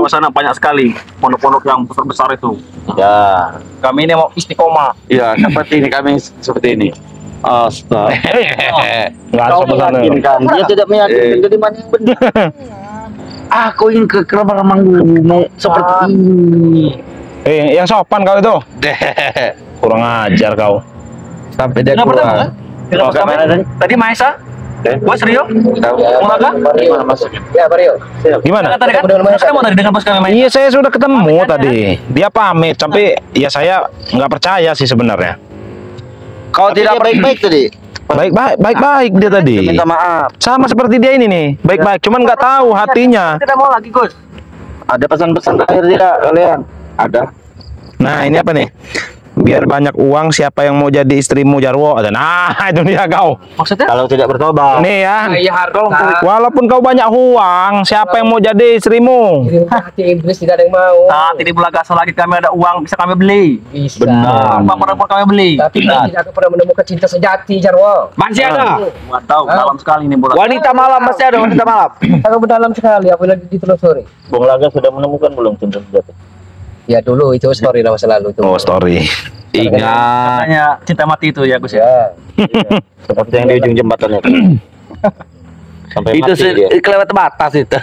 sana banyak sekali pondok-pondok yang besar-besar itu. Ya. Kami ini mau istiqomah. Iya, seperti ini kami seperti ini. Astaga. Nggak Kau ada sana. meyakinkan. Dia tidak meyakinkan. Jadi mana yang benar? Aku ingin ke remang-remang dulu mau seperti ini. Yang sopan kau itu. Kurang ajar kau. Sampai dia Tidak pernah keluar. kan? Tidak Oh, pernah. kemana tadi? Tadi Maesa. Gua Rio. Bolaga. Gimana mas? Ya, Mario. Gimana? Tadi kan? Ketemu tadi dengan bos kami Maesa. Iya saya sudah ketemu tadi. Dia pamit, tapi ya saya nggak percaya sih sebenarnya. Kau tidak baik-baik tadi. Baik dia tadi. Minta maaf. Sama seperti dia ini nih, baik-baik. Cuman nggak tahu hatinya. Tidak mau lagi Gus. Ada pesan-pesan terakhir tidak kalian? Ada. Nah ini apa nih? Biar banyak uang, siapa yang mau jadi istrimu Jarwo? Nah itu dia kau. Maksudnya? Kalau tidak bertobat. Nih ya. Iya harta. Walaupun kau banyak uang, siapa yang mau jadi istrimu? Hati iblis tidak ada yang mau. Saat ini Bolaga selagi kami ada uang bisa kami beli. Bisa. Benar. Apa kami beli? Tapi kami tidak akan pernah menemukan cinta sejati, Jarwo. Masih ada. Nggak tahu, dalam sekali ini Bolaga. Wanita malam masih ada wanita malam. Sangat mendalam sekali apabila ditelusuri. Bung Laga sudah menemukan belum cinta sejati? Ya dulu itu story lah masa lalu itu. Oh story. Ingat. Katanya cinta mati itu ya Gus ya. Ya. Seperti yang di ujung jembatan itu. Sampai Itu mati dia. kelewat batas itu.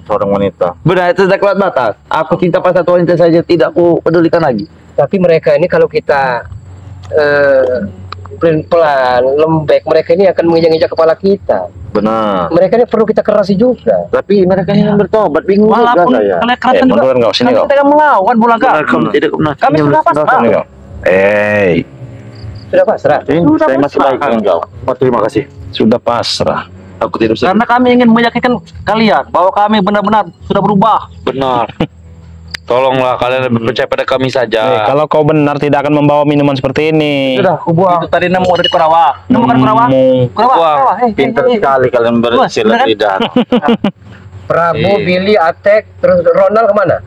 Seorang wanita. Benar, itu sudah kelewat batas. Aku cinta pada satu wanita saja, tidak aku pedulikan lagi. Tapi mereka ini kalau kita pelan-pelan, lembek, mereka ini akan menginjak-injak kepala kita. Benar. Mereka ini perlu kita kerasi juga. Tapi mereka ingin bertobat. Bingung juga Walaupun saya. kalian kerasan juga. Mundur kau, sini Kami kau. tidak melawan Bolaga. Kamu tidak pernah. Kami sudah pasrah. Sini kau. Sudah pasrah. Saya masih baik dengan kau. Oh, terima kasih. Sudah pasrah. Aku tidak bisa. Karena kami ingin meyakinkan kalian bahwa kami benar-benar sudah berubah. Benar. Tolonglah kalian lebih percaya pada kami saja. Kalau kau benar tidak akan membawa minuman seperti ini. Sudah, aku buang. Itu tadi nemu dari Kurawa. Nemu kan Kurawa? Kurawa. Pintar sekali kalian bersilat lidah. Prabu, Billy, Atek, terus Ronald kemana?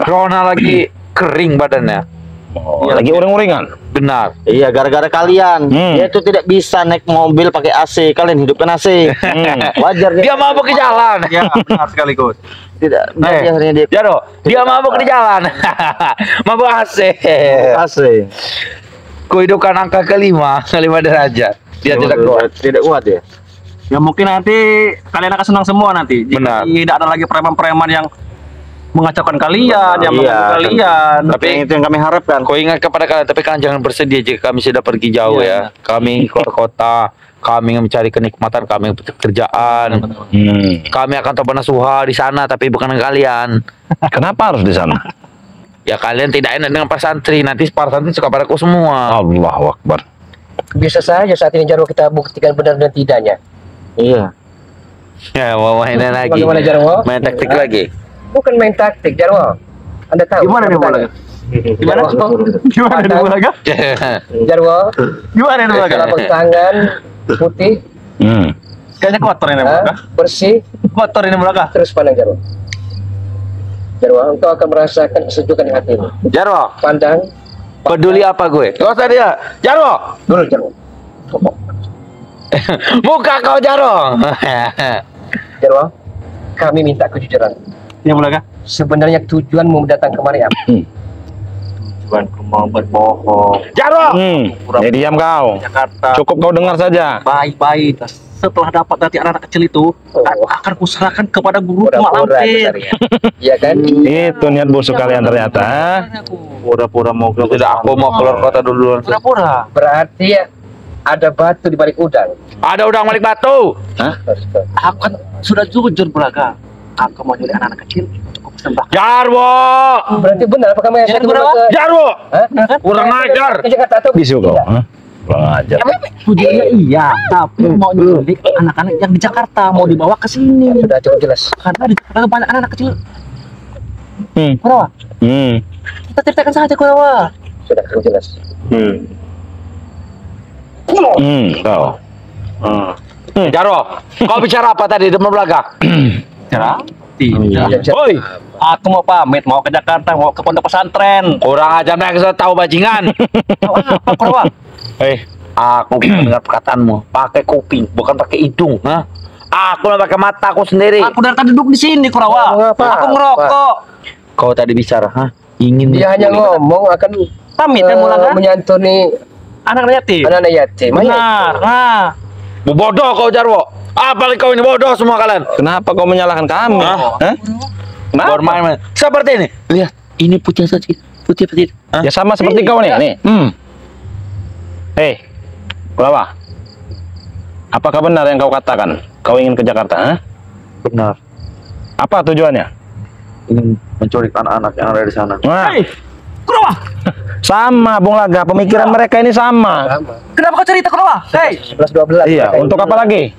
Rona lagi kering badannya. Oh, lagi uring-uringan. Benar. Iya, gara-gara kalian. Dia itu tidak bisa naik mobil pakai AC. Kalian hidupkan AC. Wajar Dia mabuk di jalan. Ya, benar sekali, Gus. Tidak. Biasanya dia Jaro, dia mabuk di jalan. Mabuk AC. AC. Kuhidupkan angka kelima derajat. Dia tidak kuat. Tidak kuat ya. Ya mungkin nanti kalian akan senang semua nanti. Jika Benar. tidak ada lagi preman-preman yang mengacaukan kalian, yang mengganggu kalian. Tapi yang itu yang kami harapkan. Kau ingat kepada kalian, tapi kalian jangan bersedih jika kami sudah pergi jauh ya. Kami keluar kota, kami mencari kenikmatan, kami pekerjaan. Kami akan tobat nasuha di sana, tapi bukan kalian. Kenapa harus di sana? Ya kalian tidak enak dengan para santri, nanti para santri suka padaku semua. Allahu Akbar. Bisa saja saat ini Jarwo kita buktikan benar dan tidaknya. Iya. Ya mau mainan lagi, Bagaimana Jarwo? main taktik lagi. Bukan main taktik Jarwo. Anda tahu? Gimana nih Bulaga? Gimana? Gimana nih Bulaga? Jarwo? Gimana nih Bulaga? Telapak tangan putih, Kayaknya kotor ini Bulaga. bersih, Kotor ini Bulaga. terus pandang Jarwo. Jarwo, engkau akan merasakan kesejukan di hatimu. Jarwo, Pandang peduli apa gue? Gak usah dia. Jarwo, dulu Jarwo. muka kau Jarwo. Jarwo, kami minta kejujuran. Ya Bulaga. Sebenarnya tujuanmu datang kemari apa? Tujuanku mau berbohong. Jarwo, Ya diam kau. Jakarta. Cukup kau dengar saja. Baik-baik. Setelah dapat nanti anak-anak kecil itu, akan kuserahkan kepada guru Mak Pura-pura Lampir. besar ya. Iya kan? Itu niat busuk kalian ternyata. Pura-pura mau keluar. tidak, aku mau keluar kota dulu. Pura-pura. Berarti ada batu di balik udang. Ada udang balik batu. Aku kan sudah jujur Bulaga. Aku mau nyulik anak-anak kecil. Aku persembahkan. Jarwo, Berarti benar apa kamu yang Jadi satu berapa? ke Jarwo, Hah? kurang ajar. Ke Jakarta atau Bisu kau. tidak? Hah? Kurang ajar. Tujuannya iya, tapi mau nyulik anak-anak yang di Jakarta, mau dibawa ke sini. Sudah cukup jelas. Karena di Jakarta banyak anak-anak kecil. Hmm. Kurawa, Hmm. kita ceritakan saja Kurawa. Sudah cukup jelas. Kau. Jarwo, kau bicara apa tadi di Belaga? Cara? Tidak. Tidak. Oi, Aku mau pamit, mau ke Jakarta, mau ke pondok pesantren. kurang ajar mereka sudah tahu bajingan. Tahu apa Kurawa? Aku mendengar perkataanmu. Pakai kuping, bukan pakai hidung. Hah? Aku pakai mata aku sendiri. Aku dari tadi duduk di sini Kurawa. Apa? Aku ngerokok. Kau tadi bicara, hah? Ingin Dia hanya ngomong akan Pamit kan Bulaga? menyantuni Anak yatim. anak-anak yatim. Benar. Nah, bodoh kau Jarwo. Apalagi kau ini bodoh semua kalian. Kenapa kau menyalahkan kami? Hah? Hah? Kenapa? Bermain-main seperti ini. Lihat, ini putih saja. Putih. Hah? Ya sama seperti kau nih. Nih. Kulawa. Apakah benar yang kau katakan? Kau ingin ke Jakarta? Hah? Benar. Apa tujuannya? Ingin menculik anak-anak yang ada di sana. Nah, Kurawa, sama Bung Laga. Pemikiran mereka ini sama. kenapa kau cerita Kurawa? Hei, 11-12. Iya. Untuk apa lagi?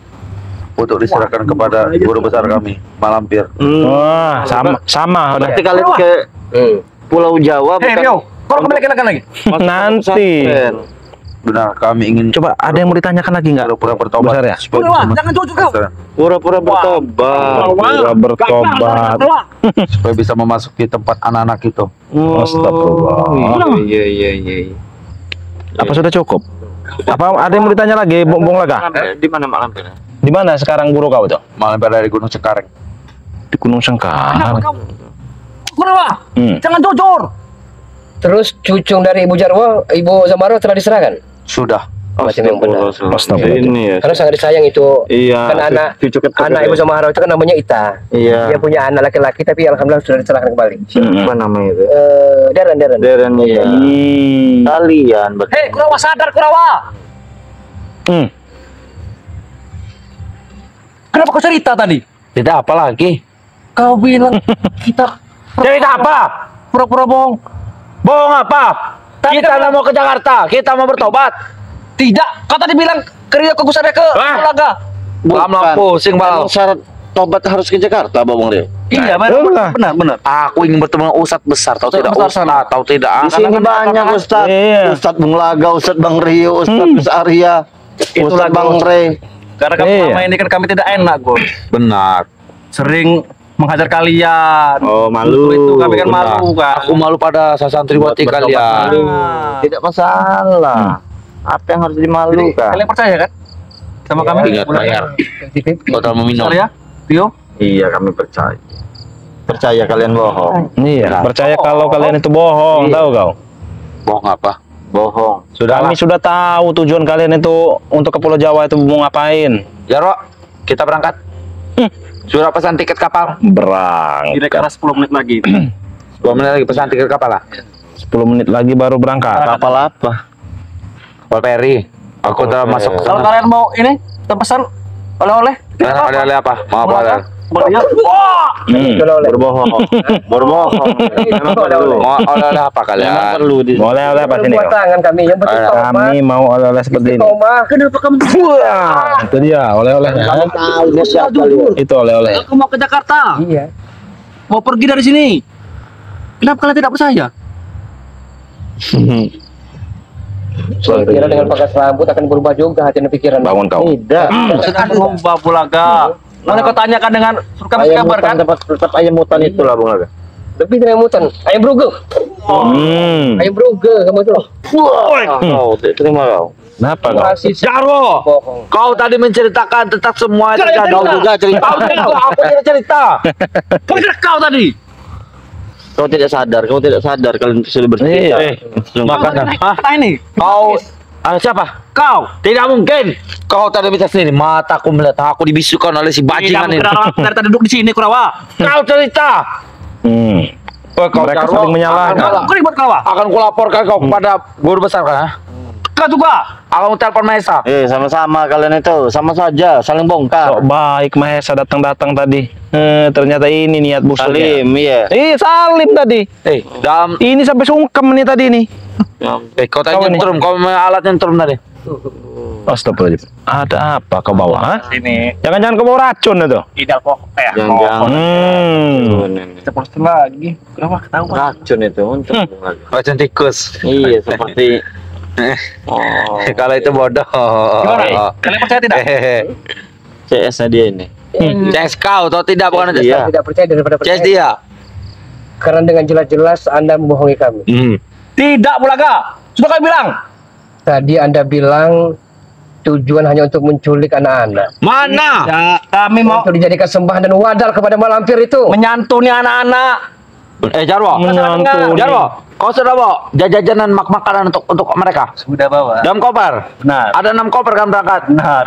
Untuk diserahkan kepada guru besar kami, Mak Lampir. Wah, sama. Udah. Berarti kalian ke Pulau Jawa hei bukan? Rio, kau kembali lagi. Nanti. Benar, kami ingin Coba ada yang mau ditanyakan lagi nggak? pura-pura bertobat. Besar ya? Kurawa, jangan jujur kau. Pura-pura bertobat. Pura bertobat. Supaya bisa memasuki tempat anak-anak itu. Astagfirullah. Iya. Apa sudah cukup? Apa ada yang mau ditanya lagi, Bung Laga? Di mana Mak Lampir? Di mana sekarang guru kau itu? Mak Lampir dari Gunung Cengkareng. Di Gunung Sengkareng. Kurawa, jangan jujur. Terus cucung dari Ibu Jarwo, Ibu Zamaro telah diserahkan. Sudah. Masih memang benar. Astagfirullah. Ini ya. Karena sangat disayang itu. Iya. Kan anak Ibu Zamaro itu kan namanya Ita. Iya. Dia punya anak laki-laki tapi alhamdulillah sudah diserahkan kembali. Apa namanya itu? Deren. Deren ya. Kalian Hei Kurawa, sadar Kurawa. Kenapa kau cerita tadi? Tidak apa lagi? Kau bilang kita Cerita apa? pura-pura bohong. Bohong apa? Tadi Kita kan nggak mau ke Jakarta, kita mau bertobat. tidak. Kau tadi bilang kerja ke Gusada ke Hah? Bulaga. Lama pusing bal. Syarat tobat harus ke Jakarta, Bang Leo. Iya, benar. Aku ingin bertemu dengan ustadz besar, tahu tidak ustadz, tahu tidak? Di sini banyak Ustadz. Iya. Ustadz Bung Laga, Ustadz Bang Rio, Ustadz Gus Arya, Itulah, Ustadz Bang Gus. Re. Karena kami selama ini kan kami tidak enak, Gus. Benar. Sering menghajar kalian. Oh, Untuk itu kami kan benar. malu kan. Aku malu pada santriwati Buat bertobat kalian. malu. Tidak masalah. Apa yang harus dimalukan? Kalian percaya kan? Sama kami? Ingat bayar. Total meminum. Sorry ya, Tio. Iya, kami percaya. Percaya kalian bohong. Iya, percaya kalau kalian itu bohong, tahu kau? Bohong apa? Bohong. Kami sudah tahu tujuan kalian itu untuk ke Pulau Jawa itu mau ngapain. Jaro, kita berangkat. Sudah pesan tiket kapal. Kira-kira 10 menit lagi. 2 menit lagi pesan tiket kapal lah. 10 menit lagi baru berangkat. Kapal apa? Kapal feri. Aku telah masuk. Kalau kalian mau ini, pesan oleh-oleh. Kalian ada apa? Mau apa? Boleh ya? Berbohong. Berbohong. Memang perlu. Mau oleh-oleh apa Memang kalian? perlu di. Boleh oleh apa sini kau? tangan kami yang penting Kami mau oleh-oleh seperti ini. kenapa kamu Wah, itu dia oleh-olehnya. Kamu tahu dia siapa kalian? Itu oleh-oleh. Aku mau ke Jakarta. iya Mau pergi dari sini. Kenapa kalian tidak percaya? saya kira dengan pangkat rambut akan berubah juga hati dan pikiran Bangun kau. Tidak. Sedang berubah Bulaga. Boleh kau tanyakan dengan kami Ayam kabar hutan kan? tetap ayam hutan itulah Bung Laga. lebih dari mutan ayam bruge ayam bruge kamu itu Kau terima kau. Kenapa kau? masih Jarwo, bohong kau tadi menceritakan tentang semua yang terjadi. Kau juga cerita. Kau cerita, aku tidak cerita. Kau tadi. Kau tidak sadar. Kau tidak sadar kalian sudah bercerita. Makanan. Hah? Kita ini. Kau siapa? Kau. Tidak mungkin. Kau tadi bisa sendiri. Mataku melihat aku dibisukan oleh si bajingan ini. Dari tadi duduk di sini Kurawa. Kau cerita. Oh, kau Mereka Jarwo, saling menyalahkan. Kau ribut Kurawa. Akan kulaporkan kau kepada guru besar kan? Ha? Kau juga. Akan telepon Maesa. Sama-sama kalian itu. Sama saja. Saling bongkar. Sok baik Mahesa datang-datang tadi. Ternyata ini niat busuknya. Salim, iya. Salim tadi. Dalam. Ini sampai sungkem nih tadi nih. Kau tadi Kau ini. nyentrum. Kau alat nyentrum tadi. Astagfirullahaladzim. Ada apa kau bawa? Ha? Sini. Jangan-jangan kau bawa racun itu. Ini alkohol. Jangan-jangan. Kita proses lagi. Kurawa ketahuan. Racun itu untuk Bung Laga. Racun tikus. Iya, seperti Kalau itu bodoh. Gimana? Kalian percaya tidak? CS -nya dia ini. CS kau atau tidak bukan Iya. tidak percaya daripada CS percaya dia. karena dengan jelas-jelas Anda membohongi kami Tidak Bulaga. Sudah kami bilang. tadi Anda bilang tujuan hanya untuk menculik anak-anak Mana? Ya, kami mau untuk dijadikan sembahan dan wadal kepada malampir itu menyantuni anak-anak. Jarwo. Menyantuni. Jarwo, kau sudah bawa jajanan makanan untuk mereka? Sudah bawa. Dalam koper? Benar. Ada 6 koper kan berangkat? Benar.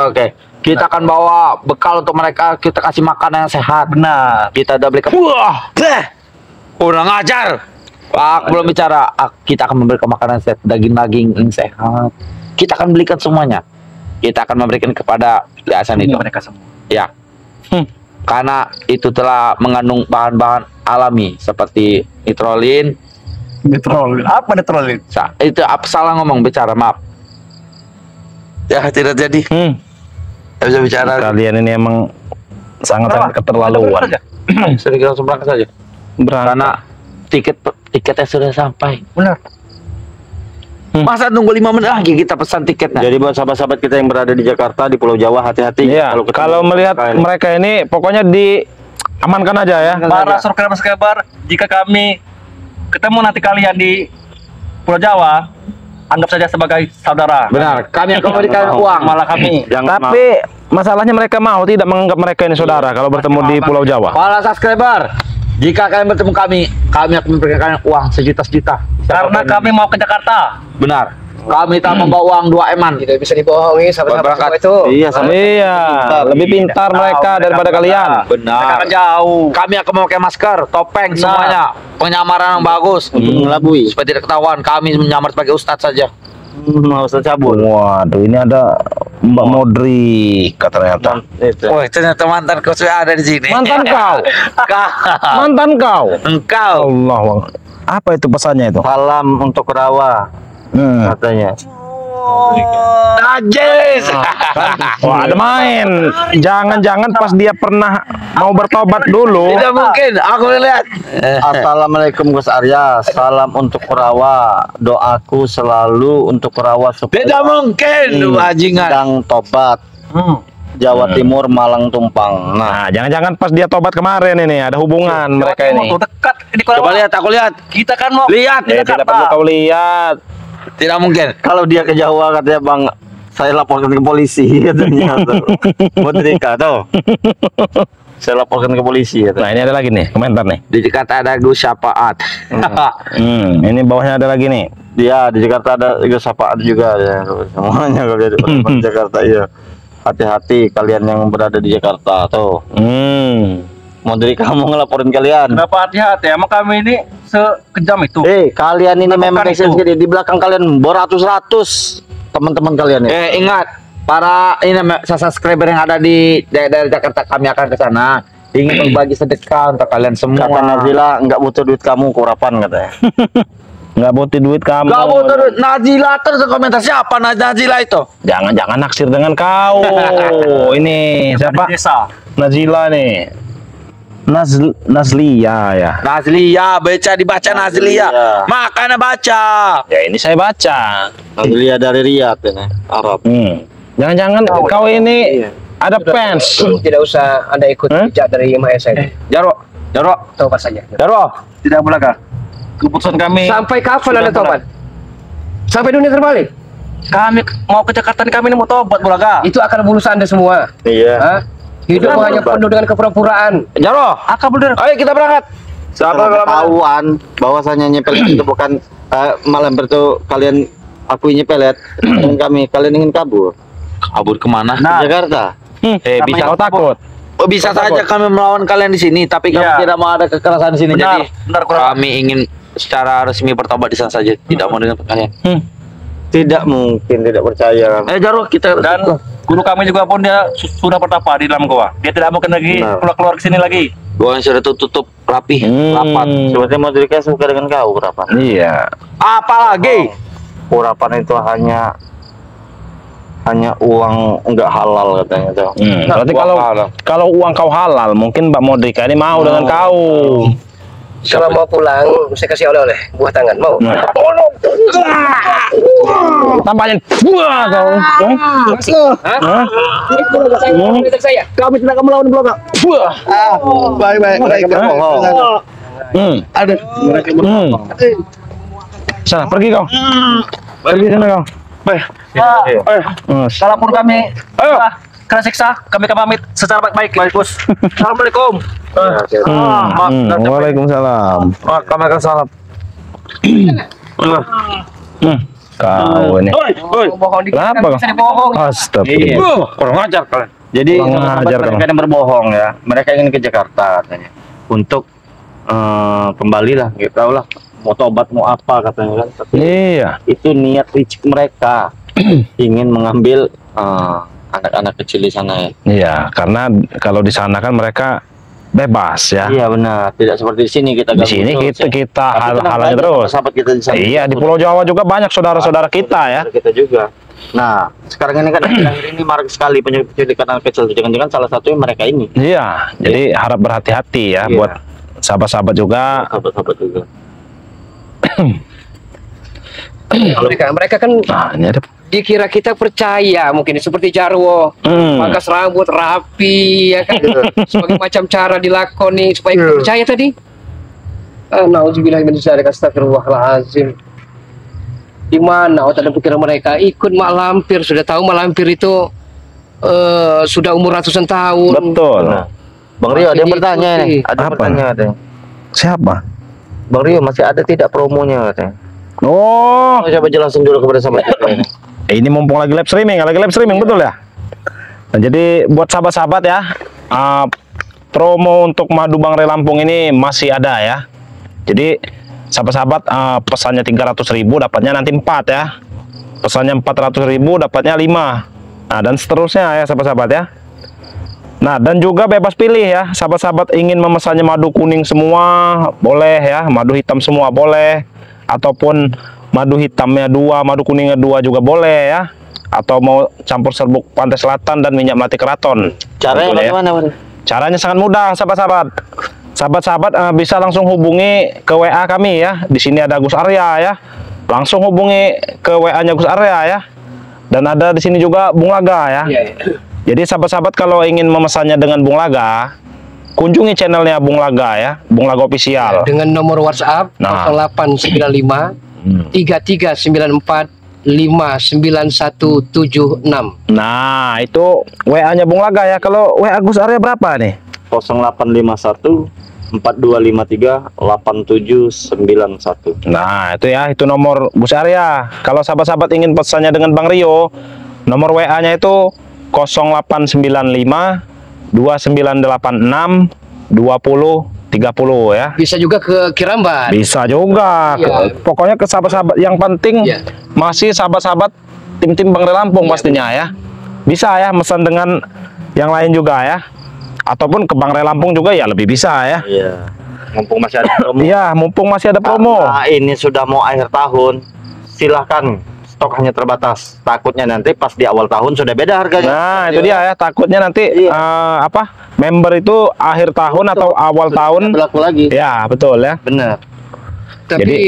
Oke. Kita akan bawa bekal untuk mereka. Kita kasih makanan yang sehat. Benar. Kita udah beli wah, kurang ajar. Aku belum bicara. Kita akan memberikan makanan sehat, daging-daging yang sehat. Kita akan belikan semuanya. Kita akan memberikan kepada yayasan itu. Mereka semua. Ya. Karena itu telah mengandung bahan-bahan alami seperti nitrolin. Nitrolin. Apa nitrolin? Itu apa salah ngomong bicara, maaf. Ya, tidak jadi. Tidak bisa bicara. Kalian ini emang sangat-sangat keterlaluan. Sedikit langsung berangkat saja. Karena tiketnya sudah sampai. Benar. Masa nunggu 5 menit lagi kita pesan tiketnya? Jadi buat sahabat-sahabat kita yang berada di Jakarta, di Pulau Jawa, hati-hati. Iya, ketemu kalau melihat mereka ini pokoknya diamankan aja ya. Para subscriber, jika kami ketemu nanti kalian di Pulau Jawa, anggap saja sebagai saudara. Benar, kami akan memberikan uang. Malah kami. Tapi masalahnya mereka mau tidak menganggap mereka ini saudara kalau bertemu di Pulau Jawa. Para subscriber, jika kalian bertemu kami akan memberikan kalian uang sejuta-juta. Karena kami mau ke Jakarta. Benar. Kami tak membawa uang 2 eman. tidak bisa dibohongi sahabat-sahabat semua itu Iya, Lebih pintar mereka daripada kalian. Mereka Benar. akan jauh. Kami akan memakai masker, topeng, semuanya. Penyamaran yang bagus. untuk mengelabui. Supaya tidak ketahuan, kami menyamar sebagai ustadz saja. Mau Ustaz cabut. Waduh, ini ada Mbak Modrika ternyata. Wah, ternyata mantan kau sudah ada di sini. Mantan kau. Mantan kau. Engkau. Allah. Apa itu pesannya itu? Salam untuk Rawa katanya. Najis. Wah, ada main. Jangan-jangan pas dia pernah mau bertobat dulu. Tidak mungkin, aku lihat. Assalamualaikum Gus Arya. Salam untuk Kurawa. Doaku selalu untuk Kurawa supaya Tidak mungkin, lu bajingan. sedang tobat. Jawa Timur, Malang Tumpang. Nah, Nah, jangan-jangan pas dia tobat kemarin ini ada hubungan mereka ini. Dekat di Coba lihat, aku lihat. Kita kan mau Lihat. Tidak perlu kau lihat. Tidak mungkin. kalau dia ke Jawa katanya Bang, saya laporkan ke polisi katanya. Modrika tuh. Saya laporkan ke polisi Nah, ini ada lagi nih komentar nih. Di Jakarta ada Gus Syafaat. Ini bawahnya ada lagi nih. Dia di Jakarta ada juga Syafaat juga ya. Semuanya kalau dia di Jakarta iya. Hati-hati kalian yang berada di Jakarta tuh. Modrika kamu ngelaporin kalian. Kenapa hati-hati? Emang kami ini sekejam itu? Kalian ini memang Lakukan kasihan itu. sekali. Di belakang kalian beratus-ratus teman-teman kalian ya. Ingat, para ini subscriber yang ada di daerah Jakarta, kami akan ke sana ingin berbagi sedekah untuk kalian semua. Kata Nazila nggak butuh duit kamu kurapan katanya. Nggak butuh duit kamu. Gak butuh duit. Nazila terus komentar siapa Nazila itu? Jangan-jangan naksir dengan kau. Ini siapa? Di desa. Nazila nih. Nazlia ya. Nazlia, dibaca Nazlia. Nazlia. Makanya baca. Ya ini saya baca. Nazlia dari Riyadh ini, Arab. Jangan-jangan kau ini ada fans. Tidak usah Anda ikut jejak dari Maha Esa ini. Jarwo, Tobat saja. Jarwo. Tidak boleh kah? Keputusan kami. Sampai kapan Anda tobat? Sampai dunia terbalik. Kami mau ke Jakarta nih, kami ini mau tobat Bulaga. Itu akan bulus Anda semua. Iya. Hah? Hidup hanya penuh dengan kepura-puraan. Jarwo, Akal bener. ayo kita berangkat. Kalau ketahuan bahwasanya nyepel itu bukan malam itu kalian akui nyepelet dan kalian ingin kabur Kabur kemana? ke Jakarta. Bisa kau takut. Oh, bisa saja kami melawan kalian di sini, tapi kami Iya. tidak mau ada kekerasan di sini. Benar, Jadi benar, kurang. kami ingin secara resmi bertobat di sana saja, tidak mau dengan kalian. Tidak mungkin, tidak percaya. Jarwo, kita Dan guru kami juga pun dia sudah bertapa di dalam goa. Dia tidak mungkin lagi Benar. keluar ke sini lagi. gua yang sudah tutup rapi, rapat. Sebenarnya Modrika suka dengan kau kurapan. Iya. Apalagi Kurapan itu hanya uang enggak halal katanya tuh. Berarti kalau uang kau halal, mungkin Mbak Modrika ini mau dengan kau. Kalau mau pulang, saya kasih oleh-oleh buah tangan. Mau? Tampaknya buah kau. Saya. Kami tidak akan melawan belakang. Buah. Baik. Ada. Sana pergi kau. Pergi sana kau. Kalaupun kami kena siksa, kami akan pamit secara baik-baik, Gus. Assalamualaikum. Waalaikumsalam. kami akan salam. Kau ini. Bohong dikit Kenapa kan kau? bisa dibohong. Astagfirullah. Kurang ajar kalian. Jadi Kurang sahabat ajar mereka kamu. yang berbohong ya. Mereka ingin ke Jakarta katanya untuk kembali lah, gitu tahu lah. Mau tobat mau apa katanya kan. Tapi Iya. itu niat licik mereka ingin mengambil anak-anak kecil di sana ya. Iya, karena kalau di sana kan mereka bebas ya. Iya benar, tidak seperti di sini kita Di ganggu sini terus, ya. kita Tapi tenang halangi aja, terus. sahabat kita di sana. Iya, di Pulau Jawa juga banyak saudara-saudara kita ya. Kita juga. Nah, sekarang ini kan akhir-akhir ini marak sekali penculikan anak kecil. Jangan-jangan salah satunya mereka ini. Iya, jadi harap berhati-hati ya Iya. buat sahabat-sahabat juga. Sahabat-sahabat juga. Mereka kan Nah, ini ada. dikira kita percaya mungkin seperti Jarwo, pangkas rambut rapi ya kan, sebagai macam cara dilakoni supaya kita percaya tadi. Nauzubillah min dzalik, astagfirullahalazim. Di mana otak dan pikiran mereka ikut mak lampir, sudah tahu mak lampir itu sudah umur ratusan tahun. Betul. Bang Rio, ada yang Masih bertanya diikuti. nih. Ada yang Apa? bertanya ada. Siapa? Bang Rio, masih ada tidak promonya katanya? Oh, Coba jelasin dulu kepada sahabat kita ini. ini mumpung lagi live streaming betul ya. Nah, jadi buat sahabat-sahabat ya, promo untuk madu Bangre Lampung ini masih ada ya. Jadi sahabat-sahabat pesannya 300.000 dapatnya nanti 4 ya. Pesannya 400.000 dapatnya 5. Nah, dan seterusnya ya sahabat-sahabat ya. Nah, dan juga bebas pilih ya. Sahabat-sahabat ingin memesannya madu kuning semua boleh ya, madu hitam semua boleh, ataupun madu hitamnya 2, madu kuningnya 2 juga boleh ya. Atau mau campur serbuk Pantai Selatan dan minyak melati keraton. Caranya Betul, ya. bagaimana, Bang? Caranya sangat mudah, sahabat-sahabat. Sahabat-sahabat bisa langsung hubungi ke WA kami ya. Di sini ada Gus Arya ya. Langsung hubungi ke WA-nya Gus Arya ya. Dan ada di sini juga Bung Laga ya. Jadi sahabat-sahabat kalau ingin memesannya dengan Bung Laga, kunjungi channelnya Bung Laga ya, Bung Laga Official. Dengan nomor WhatsApp Nah. 0895 3394 59176. Nah, itu WA-nya Bung Laga ya. Kalau WA Gus Arya berapa nih? 0851 4253 8791. Nah, itu ya, itu nomor Gus Arya. Kalau sahabat-sahabat ingin pesannya dengan Bang Rio, nomor WA-nya itu 0895 2986 2030 ya. Bisa juga ke Kiramban. Bisa juga. Iya. Pokoknya ke sahabat-sahabat yang penting Iya. masih sahabat-sahabat tim-tim Bang Rio Lampung pastinya ya. Bisa ya pesan dengan yang lain juga ya. Ataupun ke Bang Rio Lampung juga ya lebih bisa ya. Iya. Mumpung masih ada promo. Iya, mumpung masih ada promo. Karena ini sudah mau akhir tahun, silahkan, stok hanya terbatas. Takutnya nanti pas di awal tahun sudah beda harganya. Nah, itu dia ya. Takutnya nanti member itu akhir tahun atau awal tahun. Berlaku lagi. Ya, betul ya. Benar. Tapi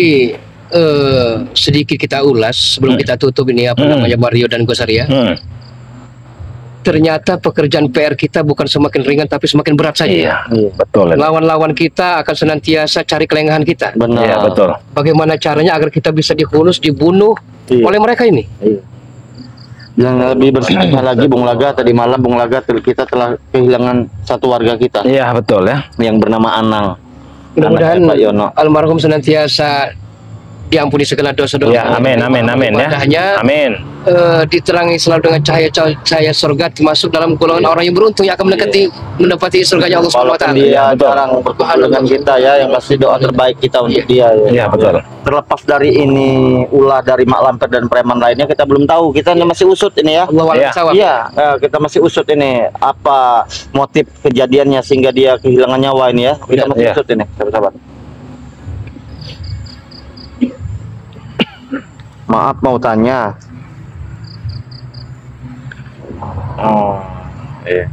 sedikit kita ulas sebelum kita tutup ini apa namanya Mario dan Gus Arya. Ternyata pekerjaan PR kita bukan semakin ringan tapi semakin berat saja. Iya, betul. Lawan-lawan kita akan senantiasa cari kelengahan kita. Benar. Iya, betul. Bagaimana caranya agar kita bisa dihunus, dibunuh oleh mereka ini? Iya. Yang lebih bersemangat lagi, Bung Laga, tadi malam Bung Laga kita telah kehilangan satu warga kita Iya, betul ya. yang bernama Anang. Mudah-mudahan Anaknya Pak Yono. almarhum senantiasa diampuni segala dosa-dosa. Ya, amin, amin, amin ya. Ibadahnya, Amin. diterangi selalu dengan cahaya surga, termasuk dalam golongan orang yang beruntung yang akan mendapati surganya Allah Subhanahu wa Walaupun taala. dia betul. jarang berkumpul dengan kita ya, yang pasti doa terbaik kita untuk dia ya. Iya, betul. Terlepas dari ini ulah dari Mak Lampir dan preman lainnya, kita belum tahu. Kita ini masih usut ini ya. Allah Iya. sawab. Iya, kita masih usut ini apa motif kejadiannya sehingga dia kehilangan nyawa ini ya. Kita masih Iya. usut ini, sahabat-sahabat. Maaf mau tanya. Oh, iya.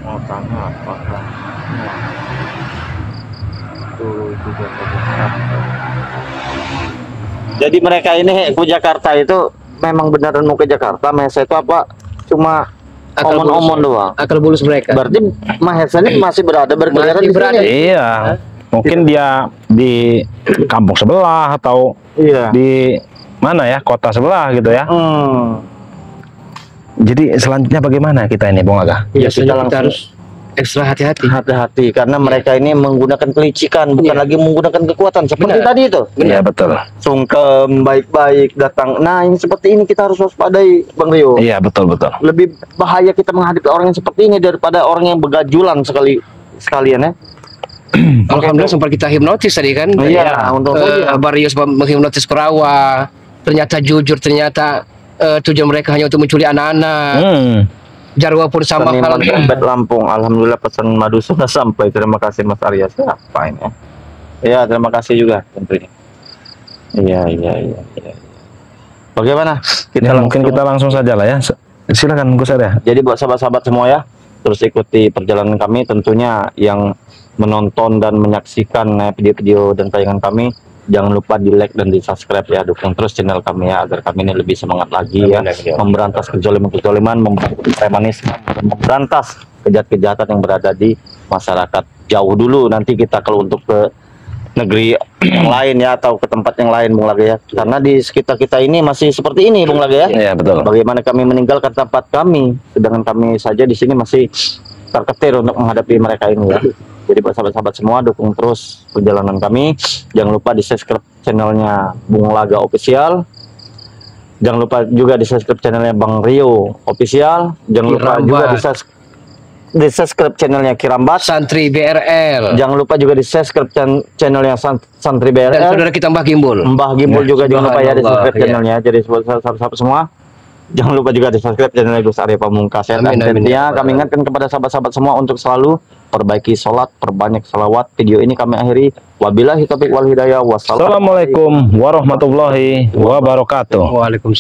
Mau tanya apa? Jadi mereka ini ke Jakarta itu memang beneran mau ke Jakarta. Mahesa itu apa? Cuma Akal omon-omon bulus. doang. Akal bulus mereka. Berarti Mahesa ini masih berada berkeliaran Masih di berada. sini. Iya. Mungkin dia di kampung sebelah atau Iya. di mana ya, kota sebelah gitu ya. Jadi selanjutnya bagaimana kita ini, Bung Laga? Ya, kita kita langsung harus ekstra hati-hati. hati-hati karena mereka ini menggunakan kelicikan, bukan lagi menggunakan kekuatan seperti Benar. tadi itu. Iya, betul. Sungkem, baik-baik datang. Nah, ini seperti ini kita harus waspadai, Bang Rio. Iya, betul, betul. Lebih bahaya kita menghadapi orang yang seperti ini daripada orang yang begajulan sekalian ya. Alhamdulillah sempat kita hipnotis tadi kan. Iya, untuk Mario sempat menghipnotis perawa. Ternyata jujur, ternyata tujuan mereka hanya untuk menculik anak-anak. Jarwo pun sama Seniman halnya. Trompet Lampung. Alhamdulillah pesan madu sudah sampai. Terima kasih Mas Arya. Siapa ini? Ya, terima kasih juga tentunya. Iya. Bagaimana? Ya, mungkin kita langsung saja lah ya. Silakan Gus Arya. Jadi buat sahabat-sahabat semua ya, terus ikuti perjalanan kami. Tentunya yang menonton dan menyaksikan video-video dan tayangan kami, jangan lupa di like dan di subscribe ya, dukung terus channel kami ya, agar kami ini lebih semangat lagi ya, memberantas kezaliman-kezaliman, memberantas premanisme, memberantas kejahatan-kejahatan yang berada di masyarakat. Jauh dulu nanti kita kalau untuk ke negeri yang lain ya, atau ke tempat yang lain, Bung Laga ya, karena di sekitar kita ini masih seperti ini, Bung Laga ya. Iya, betul. Bagaimana kami meninggalkan tempat kami, sedangkan kami saja di sini masih terketir untuk menghadapi mereka ini ya. Jadi buat sahabat-sahabat semua, dukung terus perjalanan kami. Jangan lupa di subscribe channelnya Bung Laga Official. Jangan lupa juga di subscribe channelnya Bang Rio Official. Jangan lupa juga di subscribe channelnya Kirambat. Santri BRL. Jangan lupa juga di subscribe channelnya Santri Dan BRL. saudara kita Mbah Gimbul. Mbah Gimbul juga jangan lupa ya di subscribe Subhanallah, channelnya. Jadi sahabat-sahabat semua, Jangan lupa juga di subscribe channel Gus Arya Pamungkas ya. Dan tentunya kami ingatkan kepada sahabat-sahabat semua untuk selalu perbaiki sholat, perbanyak salawat. Video ini kami akhiri. Wabillahi taufiq wal hidayah. Wassalamualaikum Assalamualaikum warahmatullahi wabarakatuh. Waalaikumsalam.